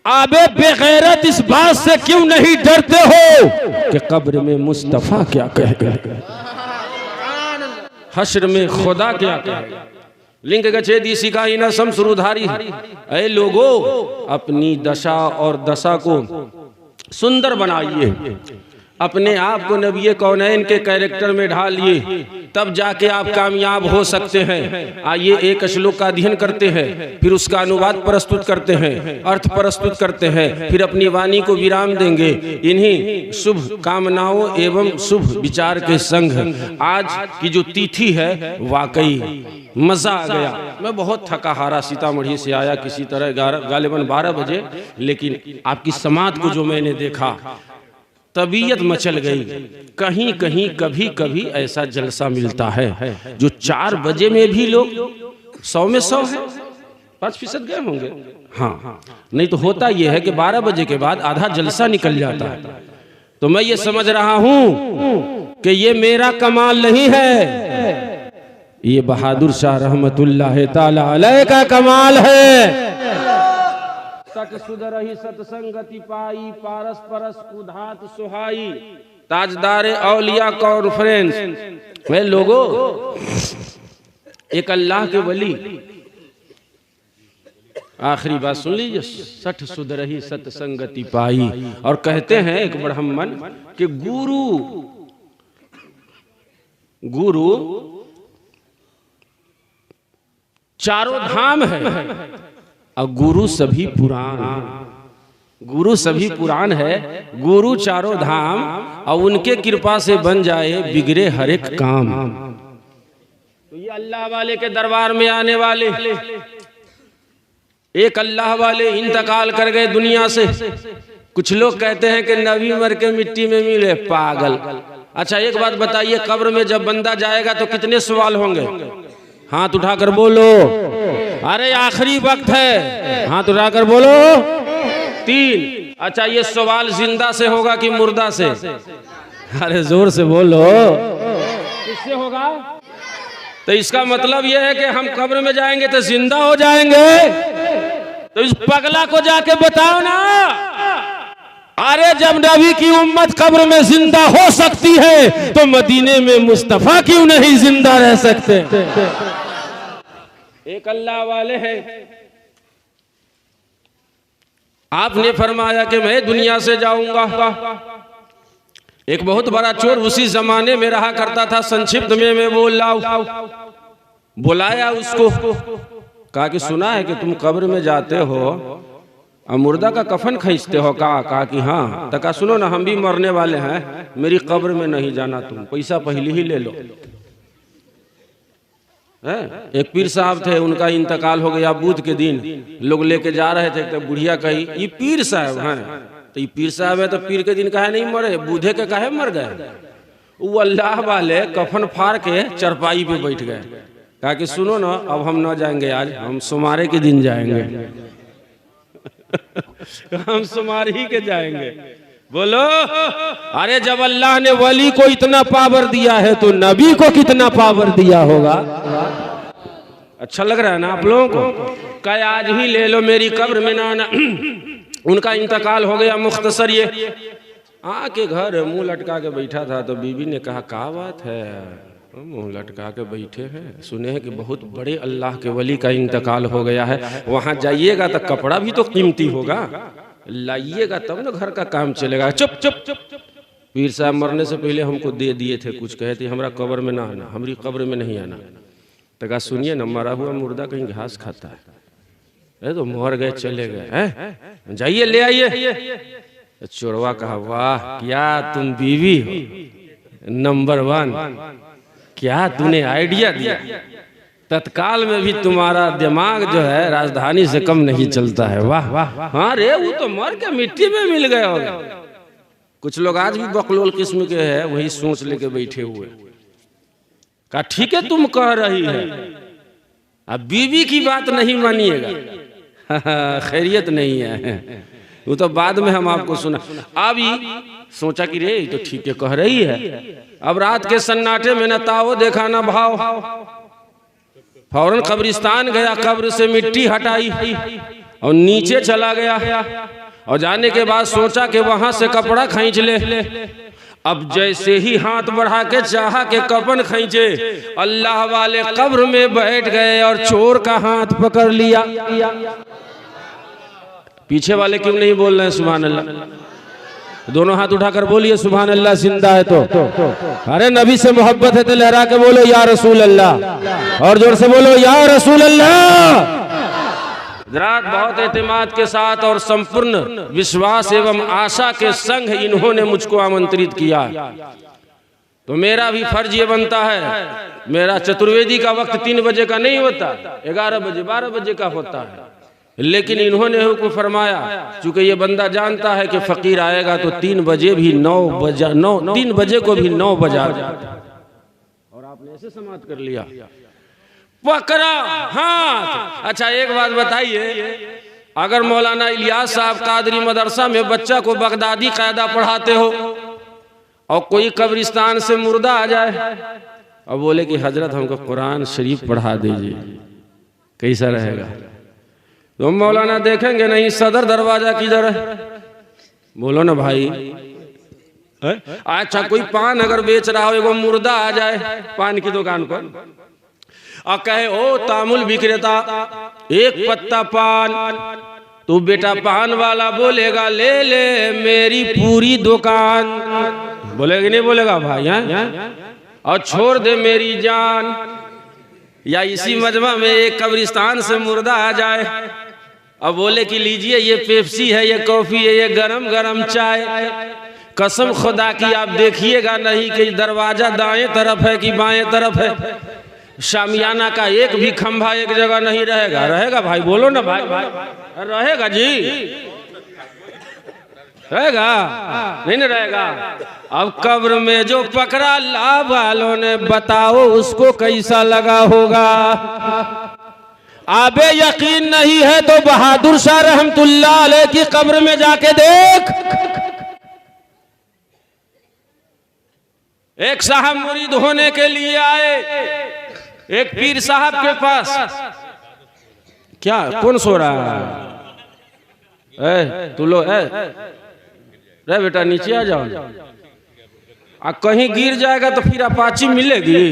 आबे बेगैरत, इस बात से क्यों नहीं डरते हो कि कब्र में मुस्तफा क्या कहेगा, हश्र में खुदा क्या कहेगा। लिंग गच्छेदी सिकाई न शमसुरुधारी। ऐ लोगो, अपनी दशा और दशा को सुंदर बनाइए, अपने आप को नबी कौनैन के कैरेक्टर में ढालिए, तब जाके आप कामयाब हो सकते हैं। आइए एक श्लोक का अध्ययन करते हैं, फिर उसका अनुवाद प्रस्तुत करते हैं, अर्थ प्रस्तुत करते हैं, फिर अपनी वाणी को विराम देंगे। इन्हीं शुभ कामनाओं एवं शुभ विचार के संग आज की जो तिथि है वाकई मजा आ गया। मैं बहुत थका हारा सीतामढ़ी से आया किसी तरह गालिबन 12 बजे, लेकिन आपकी समाज को जो मैंने देखा तबीयत मचल गई। कहीं कहीं कभी कभी ऐसा जलसा मिलता है जो 4 बजे में भी लोग 100 में 100 है, 5% गए होंगे। हाँ, नहीं तो होता यह है कि 12 बजे के बाद आधा जलसा निकल जाता है। तो मैं ये समझ रहा हूं कि ये मेरा कमाल नहीं है, ये बहादुर शाह रहमतुल्लाह ताला अलैह का कमाल है। सत सुधरहि सतसंगति पाई, पारस परस उधात सुहाई, ताजदारे औलिया कॉन्फ्रेंस। वे लोगों, एक अल्लाह के वली, आखिरी बात सुन लीजिए, सठ सुधरहि सतसंगति पाई। और कहते हैं एक ब्राह्मण कि गुरु चारों धाम है और गुरु सभी पुराण। गुरु सभी पुराण है, गुरु चारों धाम, और उनके कृपा से बन जाए बिगड़े हर एक काम। तो ये अल्लाह वाले के दरबार में आने वाले एक अल्लाह वाले इंतकाल कर गए दुनिया से। कुछ लोग कहते हैं कि नबी मर के मिट्टी में मिले, पागल। अच्छा एक बात बताइए, कब्र में जब बंदा जाएगा तो कितने सवाल होंगे? हाथ उठाकर बोलो। अरे आखिरी वक्त है, हाथ उठाकर बोलो। 3। अच्छा ये सवाल जिंदा से होगा कि मुर्दा से? अरे जोर से बोलो, किससे होगा? तो इसका मतलब यह है कि हम कब्र में जाएंगे तो जिंदा हो जाएंगे। तो इस पगला को जाके बताओ ना, अरे जब नबी की उम्मत कब्र में जिंदा हो सकती है तो मदीने में मुस्तफा क्यों नहीं जिंदा रह सकते? एक अल्लाह वाले हैं। आपने फरमाया कि मैं दुनिया से जाऊंगा। एक बहुत बड़ा चोर उसी जमाने में रहा करता था, संक्षिप्त में मैं बोल रहा हूं। बुलाया उसको, कहा कि सुना है कि तुम कब्र में जाते हो और मुर्दा का कफन खींचते हो। कहा कि हाँ। तो कहा सुनो ना, हम भी मरने वाले हैं, मेरी कब्र में नहीं जाना, तुम पैसा पहले ही ले लो। एक पीर साहब थे, उनका इंतकाल हो गया बुध के दिन। लोग लेके जा रहे थे तो बुढ़िया कही ये पीर साहब हैं। तो ये पीर साहब है तो पीर के दिन काहे नहीं मरे, बूढ़े के काहे मर गए? वो अल्लाह वाले कफन फाड़ के चरपाई पे बैठ गए। कहा कि सुनो ना, अब हम ना जाएंगे, आज हम सुमारे के दिन जाएंगे। हम सुमारी के जाएंगे। बोलो, अरे जब अल्लाह ने वली को इतना पावर दिया है तो नबी को कितना पावर दिया होगा? अच्छा लग रहा है ना आप लोगों को? क्या आज ही ले लो, मेरी कब्र में ना आना। उनका इंतकाल हो गया मुख्तसर। ये आके घर मुंह लटका के बैठा था तो बीबी ने कहा क्या बात है, मुंह लटका के बैठे हैं? सुने हैं कि बहुत बड़े अल्लाह के वली का इंतकाल हो गया है, वहां जाइएगा तो कपड़ा भी तो कीमती होगा, लाइएगा तब ना घर का काम चलेगा। चुप चुप चुप। पीर साहब मरने से पहले हमको दे दिए थे कुछ, कहते हमारा कब्र में ना आना, हमारी कब्र में नहीं आना। तो कहा सुनिए ना, मरा हुआ मुर्दा कहीं घास खाता है, तो मर गए चले गए, जाइए ले आइए। चोरवा कहा वाह क्या तुम बीवी हो, नंबर 1, क्या तूने आइडिया दिया। तत्काल में भी तुम्हारा दिमाग जो है राजधानी से कम नहीं चलता है। वाह वाह। हाँ रे, वो तो मर के मिट्टी में मिल गए होगा। कुछ लोग आज भी बकलोल किस्म के हैं, वही सोच लेके बैठे हुए। कहा ठीक है तुम कह रही है, अब बीवी की बात नहीं मानिएगा। खैरियत नहीं है, वो तो बाद में हम आपको सुना। अभी सोचा कि रे तो ठीक है कह रही है। अब रात के सन्नाटे में न ताओ देखा न भाव, फौरन कब्रिस्तान गया, कब्र से मिट्टी हटाई और नीचे चला गया। और जाने के बाद सोचा कि वहां से कपड़ा खींच ले। अब जैसे ही हाथ बढ़ा के चाहा के कफन खींचे, अल्लाह वाले कब्र में बैठ गए और चोर का हाथ पकड़ लिया। पीछे वाले क्यों नहीं बोल रहे हैं सुभान अल्लाह? दोनों हाथ उठाकर बोलिए सुभान अल्लाह। जिंदा है तो अरे नबी से मोहब्बत है तो लहरा के बोलो या रसूल अल्लाह, और जोर से बोलो या रसूल अल्लाह। रात बहुत एतमाद के साथ और संपूर्ण विश्वास एवं आशा के संग इन्होंने मुझको आमंत्रित किया, तो मेरा भी फर्ज ये बनता है। मेरा चतुर्वेदी का वक्त 3 बजे का नहीं होता, 11 बजे 12 बजे का होता है। लेकिन इन्होंने हुक्म फरमाया, चूंकि ये बंदा जानता है कि फकीर आएगा तो 3 बजे भी 3 बजे को भी 9 बजा, और आपने ऐसे समाप्त कर लिया। पकड़ा हाथ। अच्छा एक बात बताइए, अगर मौलाना इलियास साहब कादरी मदरसा में बच्चा को बगदादी कायदा पढ़ाते हो और कोई कब्रिस्तान से मुर्दा आ जाए और बोले कि हजरत हमको कुरान शरीफ पढ़ा दीजिए, कैसा रहेगा? तो मौलाना देखेंगे नहीं सदर दरवाजा किधर है, बोलो ना भाई। अच्छा कोई पान अगर बेच रहा हो, एगो मुर्दा आ जाए पान की दुकान पर और कहे ओ तामुल विक्रेता 1 पत्ता पान, तो बेटा पान वाला बोलेगा ले ले मेरी पूरी दुकान, बोलेगा नहीं बोलेगा भाई? और छोड़ दे मेरी जान। या इसी मजमा में एक कब्रिस्तान से मुर्दा आ जाए अब बोले कि लीजिए ये पेप्सी है, ये कॉफी है, ये गरम गरम चाय, कसम खुदा की आप देखिएगा नहीं कि दरवाजा दाएं तरफ है कि बाएं तरफ है। शामियाना का एक भी खंभा एक जगह नहीं रहेगा। रहेगा भाई, बोलो ना भाई, भाई रहेगा जी, रहेगा नहीं ना रहेगा। अब कब्र में जो पकड़ा अल्लाह वालों ने, बताओ उसको कैसा लगा होगा। आबे यकीन नहीं है तो बहादुर शाह रहमतुल्लाह अलैह की कब्र में जाके देख। एक साहब मुरीद होने के लिए आए एक पीर साहब के पास। क्या कौन सो रहा है? तू लो रे बेटा नीचे आ जाओ। कहीं गिर जाएगा तो फिर अपाची मिलेगी,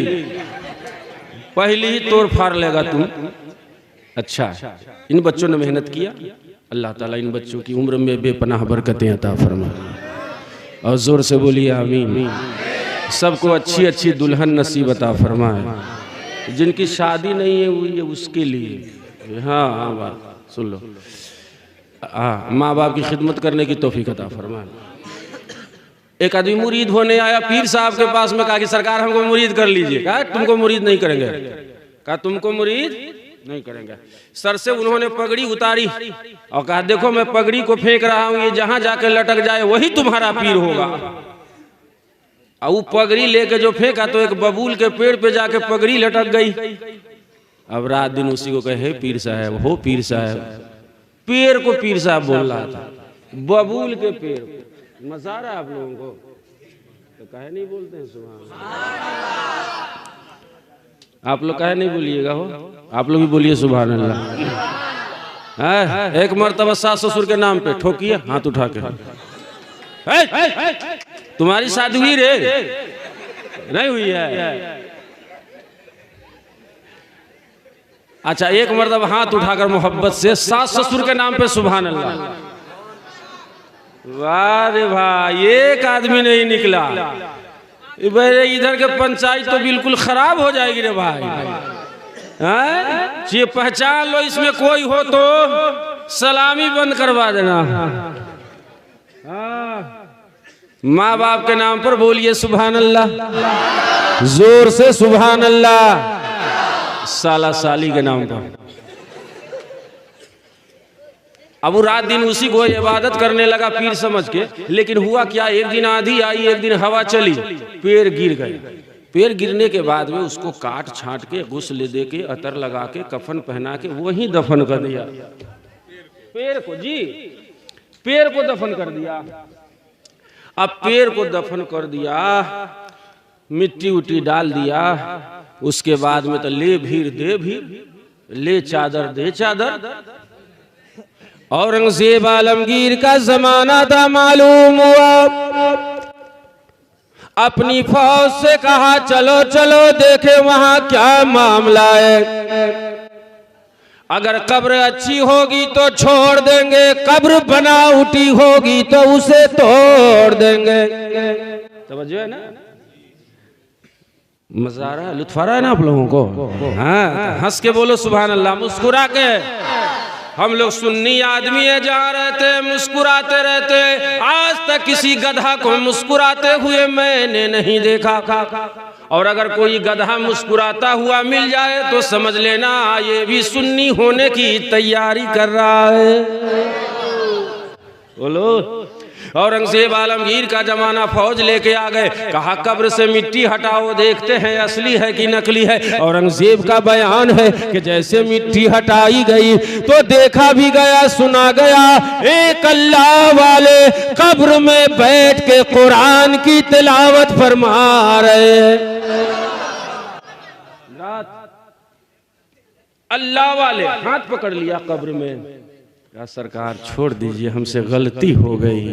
पहले ही तोड़ फाड़ लेगा तुम। अच्छा, इन बच्चों ने मेहनत किया, अल्लाह ताला इन बच्चों की उम्र में बेपनाह बरकतें अता फरमाए, और जोर से बोलिए आमीन। सबको अच्छी अच्छी दुल्हन नसीब अता फरमाए। जिनकी शादी नहीं हुई है उसके लिए, हाँ बात सुन लो, हाँ माँ बाप की खिदमत करने की तौफीक अता फरमाए। एक आदमी मुरीद होने आया पीर साहब के पास में, कहा कि सरकार हमको मुरीद कर लीजिए। कहा तुमको मुरीद नहीं करेंगे। कहा तुमको मुरीद नहीं करेंगे। सर से उन्होंने पगड़ी उतारी और कहा देखो मैं पगड़ी को फेंक रहा हूं, ये जहां जाके लटक जाए वही तुम्हारा पीर होगा। और वो पगड़ी लेके जो फेंका तो एक बबूल के पेड़ पे जाके पगड़ी लटक गई। अब रात दिन उसी को कहे पीर साहब हो पीर साहब, पेड़ को पीर साहब बोल रहा था, बबूल के पेड़। मजा आ रहा है आप लोगों को? तो काहे नहीं बोलते हैं सुभान? आप लोग काहे नहीं बोलिएगा? हो आप लोग भी बोलिए सुभान अल्लाह। एक मर्तबा सास ससुर के नाम पे ठोकिए हाथ उठा के। तुम्हारी शादी हुई रे? नहीं हुई है। अच्छा, एक मर्तबा हाथ उठाकर मोहब्बत से सास ससुर के नाम पे सुभान अल्लाह। वाह रे भाई, एक आदमी नहीं निकला। इधर के पंचायत तो बिल्कुल खराब हो जाएगी रे भाई। ये पहचान लो, इसमें कोई हो तो सलामी बंद करवा देना। माँ बाप के नाम पर बोलिए सुभान अल्लाह, जोर से सुभान अल्लाह। साला साली के नाम पर अब वो रात दिन उसी को इबादत करने लगा पीर समझ के। लेकिन हुआ क्या, एक दिन आंधी आई, एक दिन हवा चली, पेड़ गिर गए। पेड़ गिरने के बाद में उसको काट छांट के गुस्ल दे के अतर लगा के कफन पहना के वहीं दफन कर दिया। पेड़ को जी, पेड़ को दफन कर दिया। अब पेड़ को दफन कर दिया, मिट्टी उट्टी डाल दिया, उसके बाद में तो ले भीड़ दे भीड़, ले चादर दे चादर। औरंगजेब आलमगीर का जमाना था, मालूम हुआ। अपनी फौज से कहा चलो चलो देखे वहां क्या मामला है। अगर कब्र अच्छी होगी तो छोड़ देंगे, कब्र बनावटी होगी तो उसे तोड़ देंगे। समझो है ना? मजा आ रहा है, लुत्फ आ रहा है ना आप लोगों को? हाँ, हंस के बोलो सुभान अल्लाह, मुस्कुरा के। हम लोग सुन्नी आदमी है, जहाँ रहते हैं मुस्कुराते रहते हैं। आज तक किसी गधा को मुस्कुराते हुए मैंने नहीं देखा। और अगर कोई गधा मुस्कुराता हुआ मिल जाए तो समझ लेना ये भी सुन्नी होने की तैयारी कर रहा है। बोलो। औरंगजेब आलमगीर का जमाना, फौज लेके आ गए, कहा कब्र से मिट्टी हटाओ, देखते हैं असली है कि नकली है। औरंगजेब का बयान है कि जैसे मिट्टी हटाई गई तो देखा भी गया सुना गया, एक अल्लाह वाले कब्र में बैठ के कुरान की तिलावत फरमा रहे। अल्लाह वाले हाथ पकड़ लिया कब्र में, कहा सरकार छोड़ दीजिए, हमसे गलती हो गई,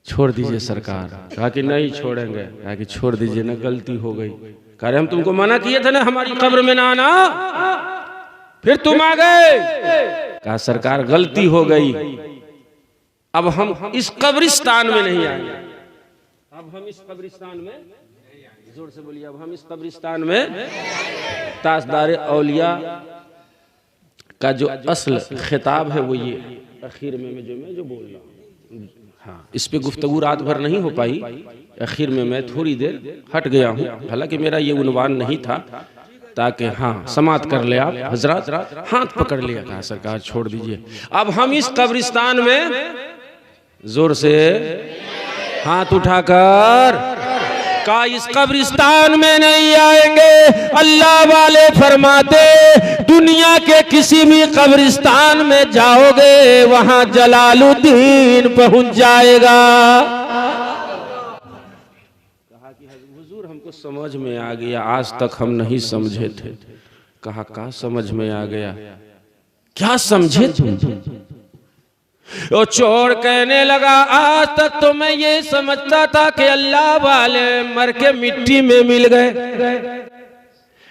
छोड़ दीजिए सरकार। कहा कि नहीं छोड़ेंगे। कहा कि छोड़ दीजिए ना, गलती हो गई। कह रहे हम तुमको मना किए थे ना हमारी कब्र में ना आना, फिर तुम आ गए। कहा सरकार गलती हो गई, अब हम इस कब्रिस्तान में नहीं आएंगे। अब हम इस कब्रिस्तान में, जोर से बोलिए, अब हम इस कब्रिस्तान में ताजदार औलिया का जो असल खिताब है वो ये आखिर में जो मैं जो बोल रहा हूँ, हाँ, इस पे गुफ्तगू रात भर नहीं हो पाई, आखिर में मैं थोड़ी देर हट गया हूँ, हालांकि मेरा ये उन्वान नहीं था, ताकि हाँ समाप्त कर ले आप हजरत। हाथ पकड़ लिया, कहा सरकार छोड़ दीजिए। अब हम इस कब्रिस्तान में जोर से हाथ उठाकर का इस कब्रिस्तान में नहीं आएंगे। अल्लाह वाले फरमाते दुनिया के किसी भी कब्रिस्तान में जाओगे वहां जलालुद्दीन पहुंच जाएगा। कहा कि हुजूर हमको समझ में आ गया, आज तक हम नहीं समझे थे। कहा का समझ में आ गया, क्या समझे तुम? वो चोर कहने लगा आज तक तो मैं ये समझता था कि अल्लाह वाले मर के मिट्टी में मिल गए।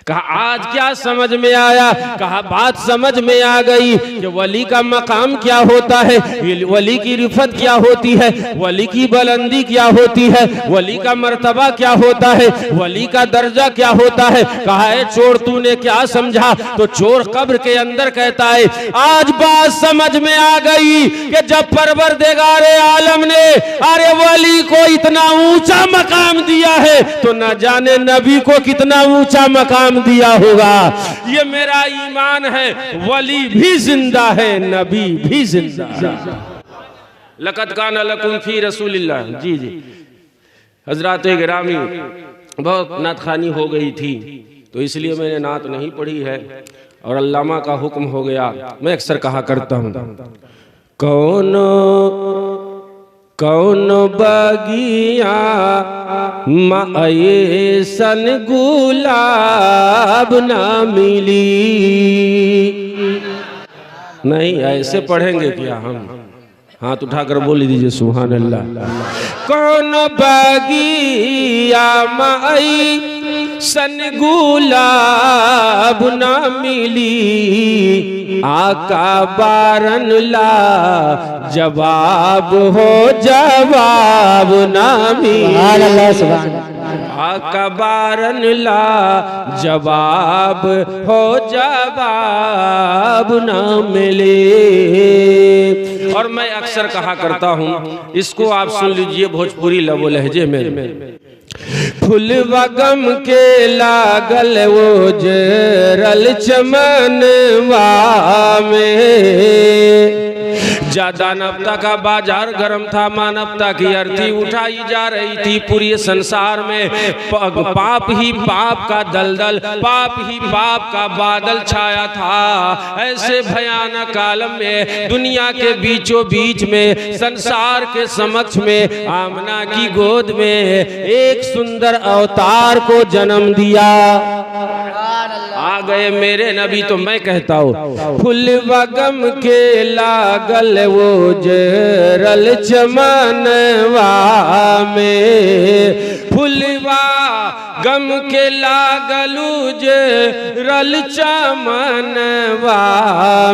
कहा आज क्या समझ में आया? कहा बात समझ में आ गई कि वली का मकाम क्या होता है, वली की रिफत क्या होती है, वली की बुलंदी क्या होती है, वली का मर्तबा क्या होता है, वली का दर्जा क्या होता है। कहा है चोर तूने क्या समझा? तो चोर कब्र के अंदर कहता है आज बात समझ में आ गई कि जब परवरदिगारे आलम ने अरे वली को इतना ऊंचा मकाम दिया है तो न जाने नबी को कितना ऊंचा मकाम दिया होगा। ये मेरा ईमान है, वली भी जिंदा है, नबी भी जिंदा है। लक़द काना लकुम फी रसूलिल्लाह। जी जी हजरात गिरामी, बहुत नातखानी हो गई थी तो इसलिए मैंने नात नहीं पढ़ी है और अल्लामा का हुक्म हो गया। मैं अक्सर कहा करता हूँ कौन बगिया ऐसन गुलाब ना मिली। नहीं ऐसे पढ़ेंगे क्या हम? हाथ उठाकर बोल दीजिए सुभान अल्लाह। कौन बगिया ऐसन गुलाब ना मिली, आका बारन ला जवाब हो जवाब ना मिली। आका बारन ला जवाब हो जवाब ना मिले। और मैं अक्सर कहा करता हूँ, इसको आप सुन लीजिए भोजपुरी लबो लहजे में। फुलवा गम के लागल वो जरल चमनवा में, ज्यादा नफ्ता का बाजार गर्म था, मानवता की अर्थी उठाई जा रही थी पूरे संसार में। पाप ही पाप का दलदल, पाप ही पाप का बादल छाया था। ऐसे भयानक आलम में दुनिया के बीचों बीच में संसार के समक्ष में आमना की गोद में एक सुंदर अवतार को जन्म दिया। आ गए मेरे नबी। तो मैं कहता हूँ फुलवा गम के लागल वो जरल चमनवा में, फुलवा गम के लागलू जरल चमनवा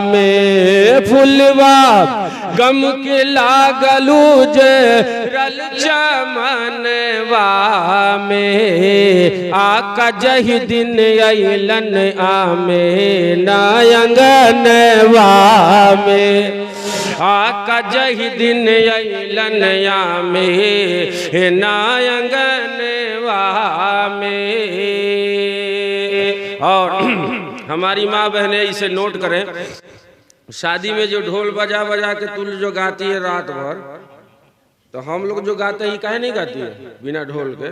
में, फुलवा गम के लागलू जरल चमनवा में, आका जही दिन अइलन आमे नायंगनवा में, आका जही दिन अइलन आमे नायंगनवा में। और हमारी माँ बहनें इसे नोट करें, शादी में जो ढोल बजा बजा के तुल जो गाती है रात भर, तो हम लोग जो गाते हैं काहे नहीं गाती है बिना ढोल के?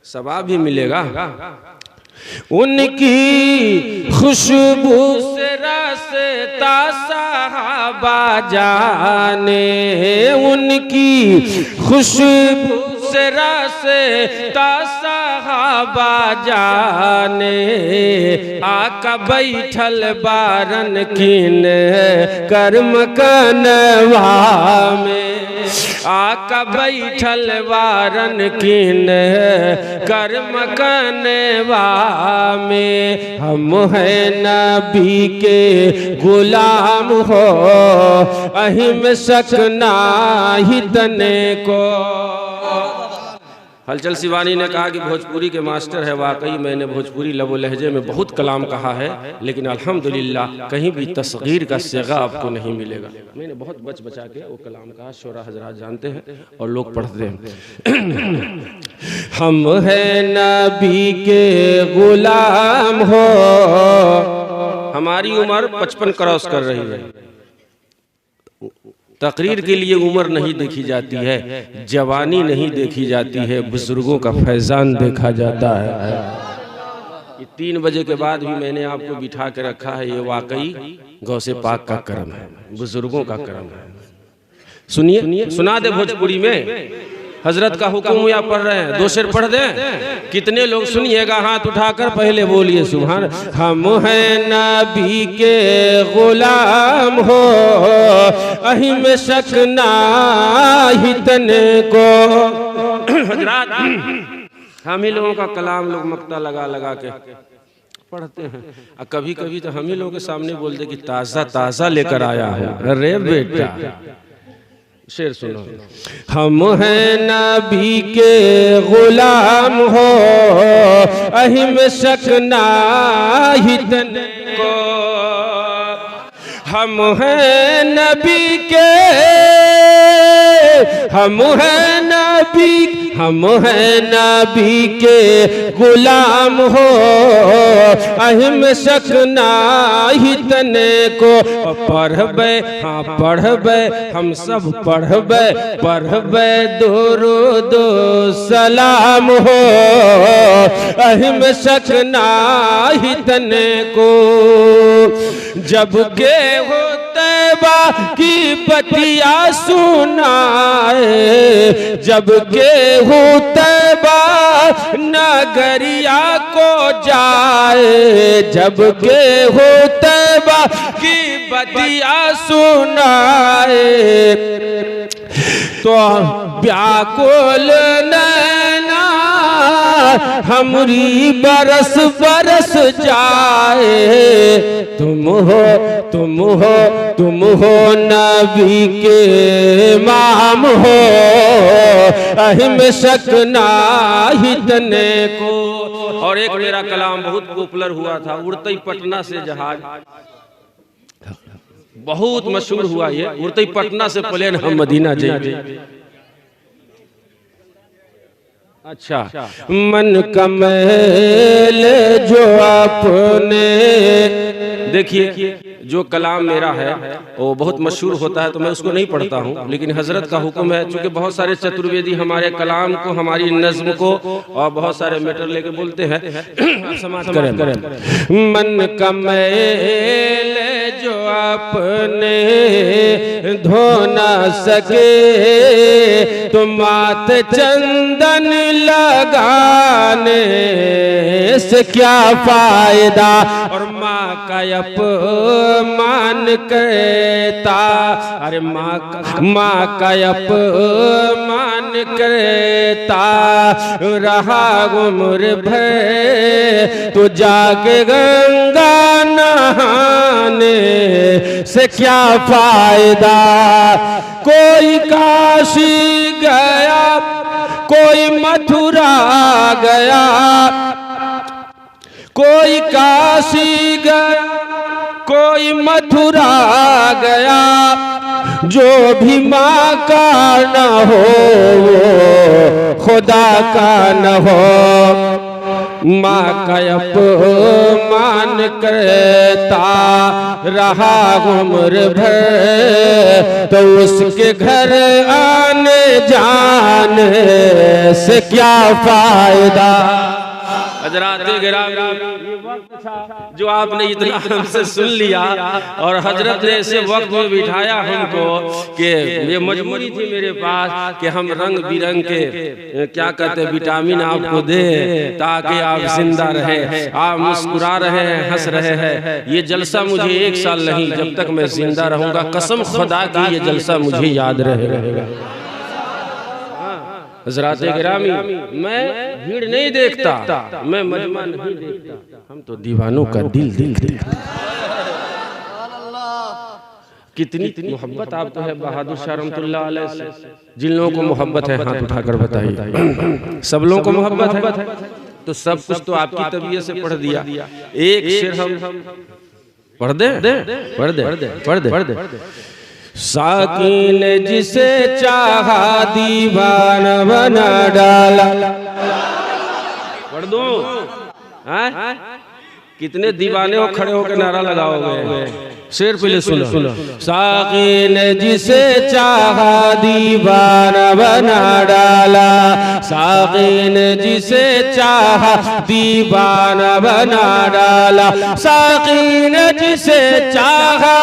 सवाब भी मिलेगा। उनकी खुशबू से रास्ता साहबा जाने, उनकी खुशबू से रास्ता साहबा जाने, आका बैठल बारन किन कर्म कनवा में, आका बैठल बारन किन कर्म कनवा में। हम हैं नबी के गुलाम हो, अहिम शक नाही तने को, हलचल शिवानी ने कहा कि भोजपुरी के मास्टर है। वाकई मैंने भोजपुरी लबो लहजे में बहुत कलाम कहा है, लेकिन अल्हम्दुलिल्लाह कहीं भी तस्गीर का सिगा आपको नहीं मिलेगा। मैंने बहुत बच बचा के वो कलाम कहा, शोरा हजरात जानते हैं और लोग पढ़ते हैं। हम हैं नबी के गुलाम हो। हमारी उम्र 55 क्रॉस कर रही है। तकरीर के लिए उम्र नहीं देखी जाती है, जवानी नहीं देखी जाती है, बुजुर्गों का फैजान देखा जाता है। ये 3 बजे के बाद भी मैंने आपको बिठा के रखा है, ये वाकई गौसे पाक का करम है, बुजुर्गों का करम है। सुनिए, सुना दे भोजपुरी में हजरत का हुक्म या पढ़ रहे हैं, 2 शेर पढ़ दें। कितने लोग सुनिएगा, हाथ उठाकर पहले बोलिए सुभान। हम हैं नबी के गुलाम हो, अही में शक नाही तने को। हजरत हम ही लोगों का कलाम लोग मक्ता लगा लगा के पढ़ते हैं, और कभी कभी तो हम ही लोगों के सामने बोलते कि ताज़ा ताज़ा लेकर आया हूँ। अरे बेटा, शेर सुनो। हम हैं नबी के गुलाम हो, अही में शक नाही तने को। हम हैं नबी के, हम हैं नबी के गुलाम हो, अहिम शक नाही तने को। पढ़बे, हाँ पढ़बे, हम सब पढ़बे दुरूद सलाम हो, अहिम शक नाही तने को। जब के हो तैबा की बतिया सुनाए, जब के हो तैबा नगरिया को जाए, जब के हो तैबा की बतिया सुनाए, तो व्याकुल नैना हमरी बरस बरस जाए। तुम हो नबी के इमाम हो, अहिम शक नाही तने को। और एक मेरा कलाम बहुत पॉपुलर हुआ था, उड़ते ही पटना से जहाज, बहुत मशहूर हुआ ये। उड़ते ही पटना से प्लेन हम मदीना जाएंगे। अच्छा, मन का मैल जो आपने, देखिए जो कलाम मेरा है वो बहुत मशहूर होता है, तो मैं उसको नहीं पढ़ता हूँ, लेकिन हजरत का हुक्म है। चूंकि बहुत सारे चतुर्वेदी हमारे कलाम को, हमारी नज्म को और बहुत सारे मैटर लेके बोलते हैं, आप समाज करें। मन का मैल जो आपने धो ना सके, तो मात चंदन लगाने से क्या फायदा। और माँ का अपमान करता, अरे माँ का अपमान करता रहा उम्र भर, तो जाके गंगा नहाने से क्या फायदा। कोई काशी गया, कोई मथुरा गया, कोई काशी गया, कोई मथुरा गया, जो भी माँ का न हो वो खुदा का न हो। माँ का अपमान करता रहा उम्र भर, तो उसके घर आने जाने से क्या फायदा। हजरात जो आपने इतना हमसे सुन लिया, और हजरत ने ऐसे वक्त में बिठाया हमको कि ये मजबूरी थी मेरे पास कि हम रंग बिरंग के क्या कहते विटामिन आपको दे, ताकि आप जिंदा रहे, आप मुस्कुरा रहे हैं, हंस रहे हैं। ये जलसा मुझे 1 साल नहीं, जब तक मैं जिंदा रहूंगा, कसम खुदा की ये जलसा मुझे याद रहेगा। हज़रात गिरामी, मैं भीड़ नहीं देखता, मैं मजमा नहीं देखता, हम तो दीवानों का दिल देखते हैं। कितनी मोहब्बत आपको है बहादुर शाह रहमतुल्लाह अलैह से? जिन लोगों को मोहब्बत है हाथ उठाकर बताइए। सब लोगों को मोहब्बत है तो सब कुछ तो आपकी तबीयत से पढ़ दिया। एक शेर हम पढ़ दे। साकी ने जिसे चाहा दीवाना बना डाला। पढ़ दो। कितने दीवाने हो खड़े होकर नारा लगाओगे? शेर पहले सुनो। साकी ने जिसे चाहा दीवाना बना डाला, साकी ने जिसे चाहा दीवाना बना डाला, साकी ने जिसे चाहा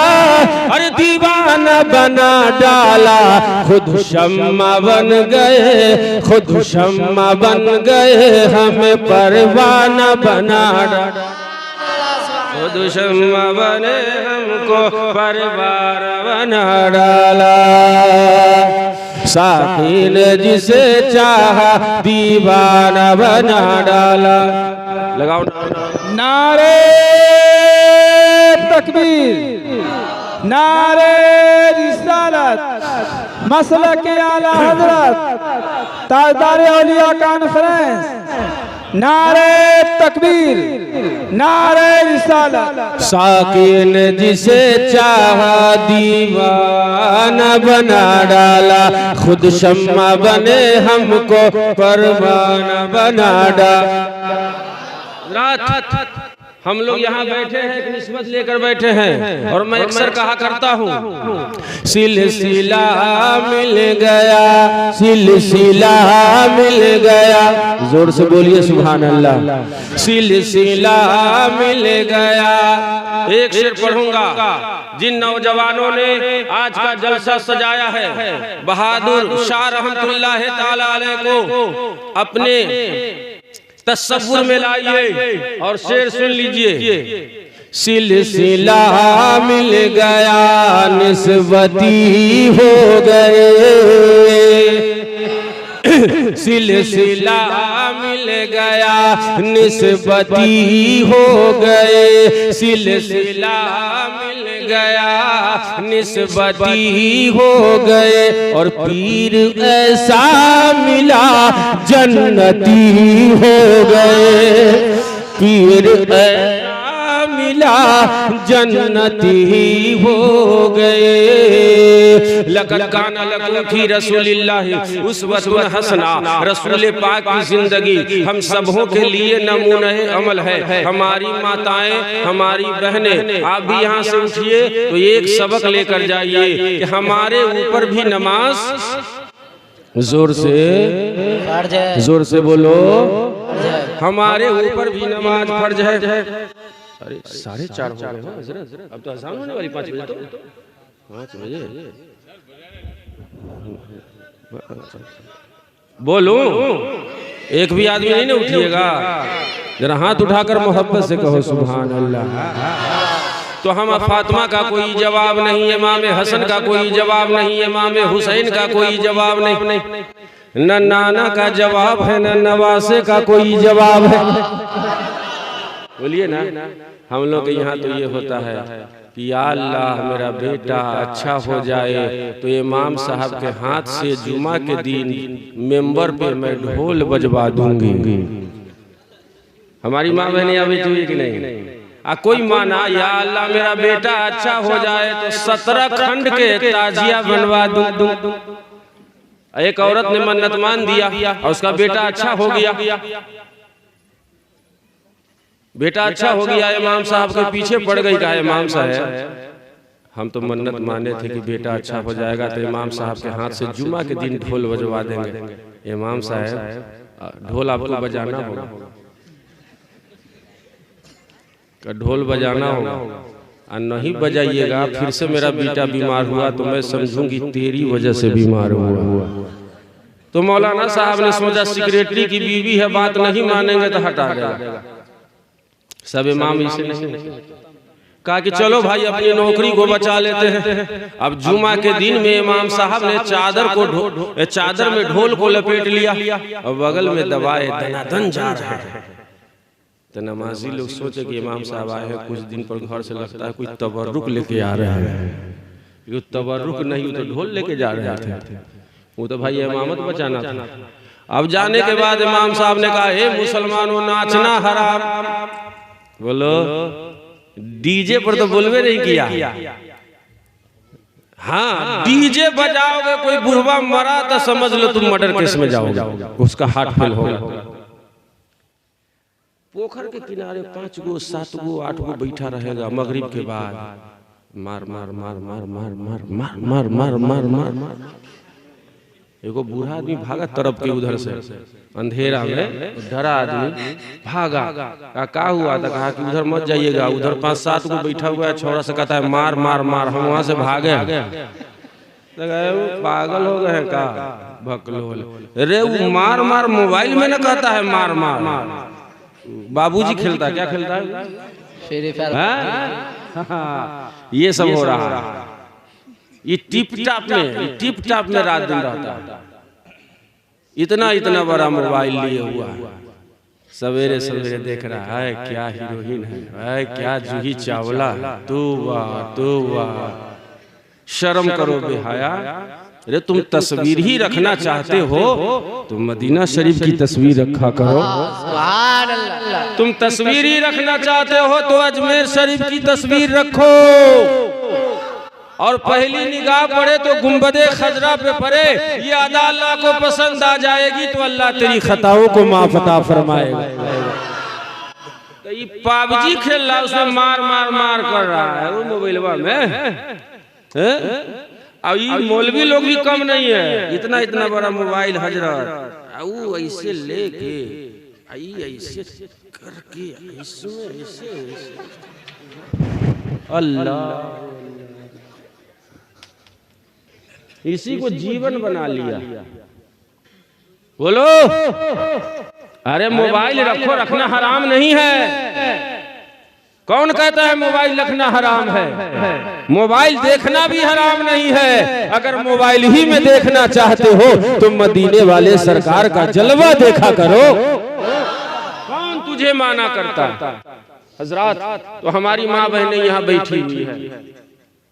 अरे दीवाना बना डाला। खुद शम्मा बन गए, खुद शम्मा बन गए, हमें परवाना बना डाला। खुद शम्मा बने हमको परवार बना डाला। साकी ने जिसे चाहा दीवाना बना डाला। लगाओ नारे तकबीर, नारे रिसालत, मसलक आला हजरत, ताजदार औलिया कॉन्फ्रेंस, नारे तकबीर, नारे रिसालत। साकी ने जिसे चाहा दीवाना बना डाला, खुद शम्मा बने हमको परवाना बना डाला। रात हम लोग यहाँ बैठे हैं, एक निस्बत लेकर बैठे हैं, और मैं अक्सर कहा करता हूँ सिलसिला मिल गया, सिलसिला मिल गया। जोर से बोलिए सुभान अल्लाह। सिलसिला मिल गया। एक शेर पढ़ूंगा। जिन नौजवानों ने आज का जलसा सजाया है, बहादुर शाह रहमतुल्लाह ताला अलैह को अपने तसव्वुर में लाइए और शेर सुन लीजिए। सिलसिला मिल गया, निस्बती हो गए, सिलसिला मिल गया, निस्बती हो गए, सिलसिला मिल गया, निस्बती हो गए, और पीर ऐसा मिला जन्नती हो गए, पीर ऐसा मिला जन्नती हो गए। लक़द काना लकुम फी रसूलिल्लाहि उस्वतुन हसना। रसूल पाक की जिंदगी हम सबों के लिए नमूना अमल है। हमारी माताएं, हमारी बहनें, आप भी यहाँ से उठिए तो एक सबक लेकर जाइए कि हमारे ऊपर भी नमाज जोर से बोलो, हमारे ऊपर भी नमाज फर्ज है। अरे 4:30 हो गए हो हज़रत, अब तो अज़ान होने वाली 5 बजे। तो 5 बजे बोलो, एक भी आदमी नहीं ना उठिएगा। जरा हाथ उठाकर मोहब्बत से कहो सुभान अल्लाह। तो हम फातिमा का कोई जवाब नहीं, इमाम हसन का कोई जवाब नहीं, इमाम हुसैन का कोई जवाब नहीं, न नाना का जवाब है, न नवासे का कोई जवाब है। बोलिए ना। हम लोग के यहाँ तो ये होता है कि या अल्लाह मेरा बेटा अच्छा हो जाए तो इमाम साहब के हाथ से जुमा के दिन मेंबर पे मैं ढोल बजवा दूंगी। हमारी माँ बहनें अभी हुई कि नहीं? कोई माना या अल्लाह मेरा बेटा अच्छा हो जाए तो 17 खंड के ताजिया बनवा दूं। एक औरत ने मन्नत मान दिया और उसका बेटा अच्छा हो गया। बेटा अच्छा हो गया, इमाम साहब के पीछे पड़ गई। कहा इमाम साहब हम तो मन्नत माने थे कि बेटा अच्छा हो जाएगा तो इमाम साहब के हाथ से जुमा के दिन ढोल बजवा देंगे। इमाम साहब ढोल आपको बजाना होगा, ढोल बजाना होगा, और नहीं बजाइएगा फिर से मेरा बेटा बीमार हुआ तो मैं समझूंगी तेरी वजह से बीमार हुआ। तो मौलाना साहब ने सोचा सेक्रेटरी की बीवी है, बात नहीं मानेंगे तो हटा देगा। सब इमाम इसे नहीं कहा कि चलो भाई अपनी नौकरी को बचा लेते हैं। अब जुमा के दिन में इमाम साहब ने चादर में ढोल को लपेट लिया और बगल में दबाए दनादन जा रहे हैं। तो नमाजी लोग सोचे कि इमाम साहब आए हैं कुछ दिन पर, घर से लगता है कोई तबर्रुक लेके आ रहे हैं, ये तबर्रुक नहीं, वो तो ढोल लेके जा रहे थे, वो तो भाई इमामत बचाना था। अब जाने के बाद इमाम साहब ने कहा, हे मुसलमानों, नाचना हराम। बोलो, डीजे पर तो बोलवे नहीं किया। हाँ, डीजे बजाओगे, कोई बुढ़वा मरा तो समझ लो तुम मर्डर केस में जाओगे, उसका हार्ट फेल होगा। पोखर के किनारे 5 गो 7 गो 8 गो बैठा रहेगा, मगरिब के बाद मार मार मार मार मार मार मार मार मार मार मार मार। एगो बूढ़ा आदमी भागा तरफ के उधर से, अंधेरा में डरा आदमी भागा। क्या हुआ था? कहा कि उधर मत जाइएगा, उधर 5-7 गो बैठा हुआ है, छोरा से कहता है मार मार मार। हम वहां से भागे, पागल हो गए हैं का भकलोल। अरे वो मार मार मोबाइल में ना कहता है मार मार। बाबूजी खेलता है, क्या खेलता है? Free fire. ये सब हो रहा है, ये टिप टाप में रात दिन रहता है। इतना बड़ा मोबाइल लिए हुआ है, सवेरे सवेरे देख रहा है क्या हीरोइन है, क्या जूही चावला। तू वाह, शर्म करो बेहाया। अरे तुम तस्वीर ही रखना चाहते हो तो मदीना शरीफ की तस्वीर रखा करो। तुम तस्वीर ही रखना चाहते हो तो अजमेर शरीफ की तस्वीर रखो। और पहली निगाह पड़े तो गुंबदे खजरा पे पड़े, ये अदा अल्लाह को पसंद आ जाएगी तो अल्लाह तेरी खताओं को माफ अता फरमाएगा। तो ये पबजी खेल रहा है, उसमें मार मार मार कर रहा है वो मोबाइलवा में। अब ये मौलवी लोग भी कम नहीं है, इतना बड़ा मोबाइल हजरत, वो ऐसे लेके ऐसे करके ऐसे अल्लाह, इसी को जीवन बना लिया। बोलो, अरे मोबाइल रखो, रखना हराम नहीं है। कौन कहता है मोबाइल रखना हराम है? मोबाइल देखना भी हराम नहीं है। अगर मोबाइल ही में देखना चाहते हो तो मदीने वाले सरकार का जलवा देखा करो। कौन तुझे माना करता? हजरात, तो हमारी माँ बहनें यहाँ बैठी हुई है,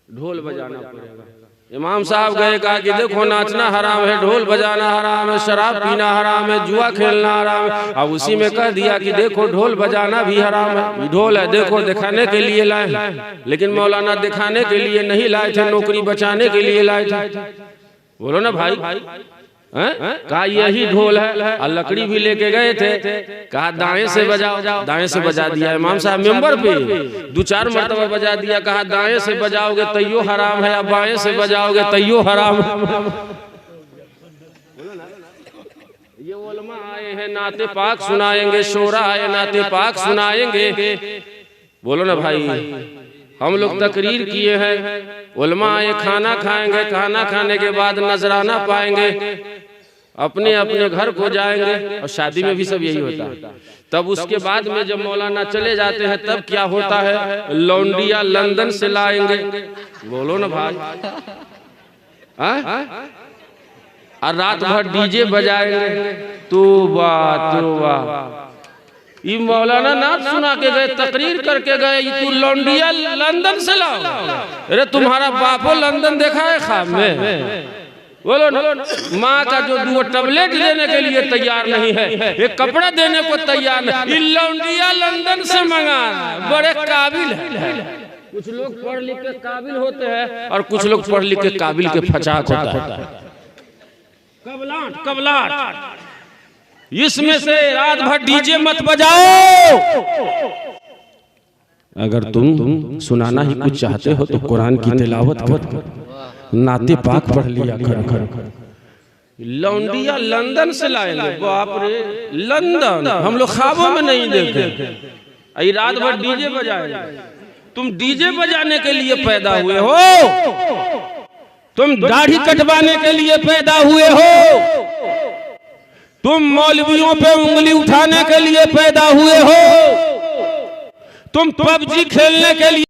ढोल बजाना पड़ेगा। इमाम साहब गए, कहा कि देखो नाचना हराम है, ढोल बजाना हराम है, शराब पीना हराम है, जुआ खेलना हराम है। अब उसी में कह दिया कि देखो ढोल बजाना भी हराम है। ढोल है, देखो दिखाने के लिए लाए, लेकिन मौलाना दिखाने के लिए नहीं लाए थे, नौकरी बचाने के लिए लाए थे। बोलो ना भाई, कहा यही ढोल है। और लकड़ी भी लेके गए थे, कहा दाएं से बजाओ, दाएं से बजा दिया। इमाम साहब मेंबर पे 2-4 मरतबा बजा दिया, कहा दाएं से बजाओगे तैयो हराम है, अब बाएं से बजाओगे तैयो हराम है। ये उलमा आए हैं, नाते पाक सुनाएंगे, शोरा आए नाते पाक सुनाएंगे। बोलो ना भाई, हम लोग तकरीर किए हैं, उलमा आए खाना खाएंगे, खाना खाने के बाद नजराना पाएंगे, अपने अपने घर को जाएंगे। और शादी में भी सब यही होता है। तब उसके बाद में जब मौलाना चले जाते हैं तब क्या होता है? लौंडिया लंदन से लाएंगे। बोलो ना भाई, और रात भर डीजे बजाएंगे। तू वाह, ये मौलाना नाच सुना के गए, तकरीर करके गए, तू लौंडिया लंदन से लाओ। अरे तुम्हारा बापो लंदन देखा है ख्वाब में? बोलो ना, माँ का जो 2 टैबलेट देने के लिए तैयार नहीं है, एक कपड़ा देने को तैयार नहीं, लौंडिया लंदन से मंगा। बड़े काबिल है। कुछ लोग पढ़ लिख के काबिल होते हैं और कुछ लोग पढ़ लिख के काबिल के फचाक होता है। कबलाट इसमें से रात भर डीजे मत बजाओ। अगर तुम सुनाना ही कुछ चाहते हो तो कुरान की तिलावत कर, नाते पाक पढ़ लिया कर। लौंडिया लंदन से लाएंगे, बाप रे, लंदन हम लोग ख्वाबों में नहीं देखे। रात भर डीजे बजाएंगे। तुम डीजे बजाने के लिए पैदा हुए हो, तुम दाढ़ी कटवाने के लिए पैदा हुए हो, तुम मौलवियों पे उंगली उठाने के लिए पैदा हुए हो, तुम पबजी खेलने के लिए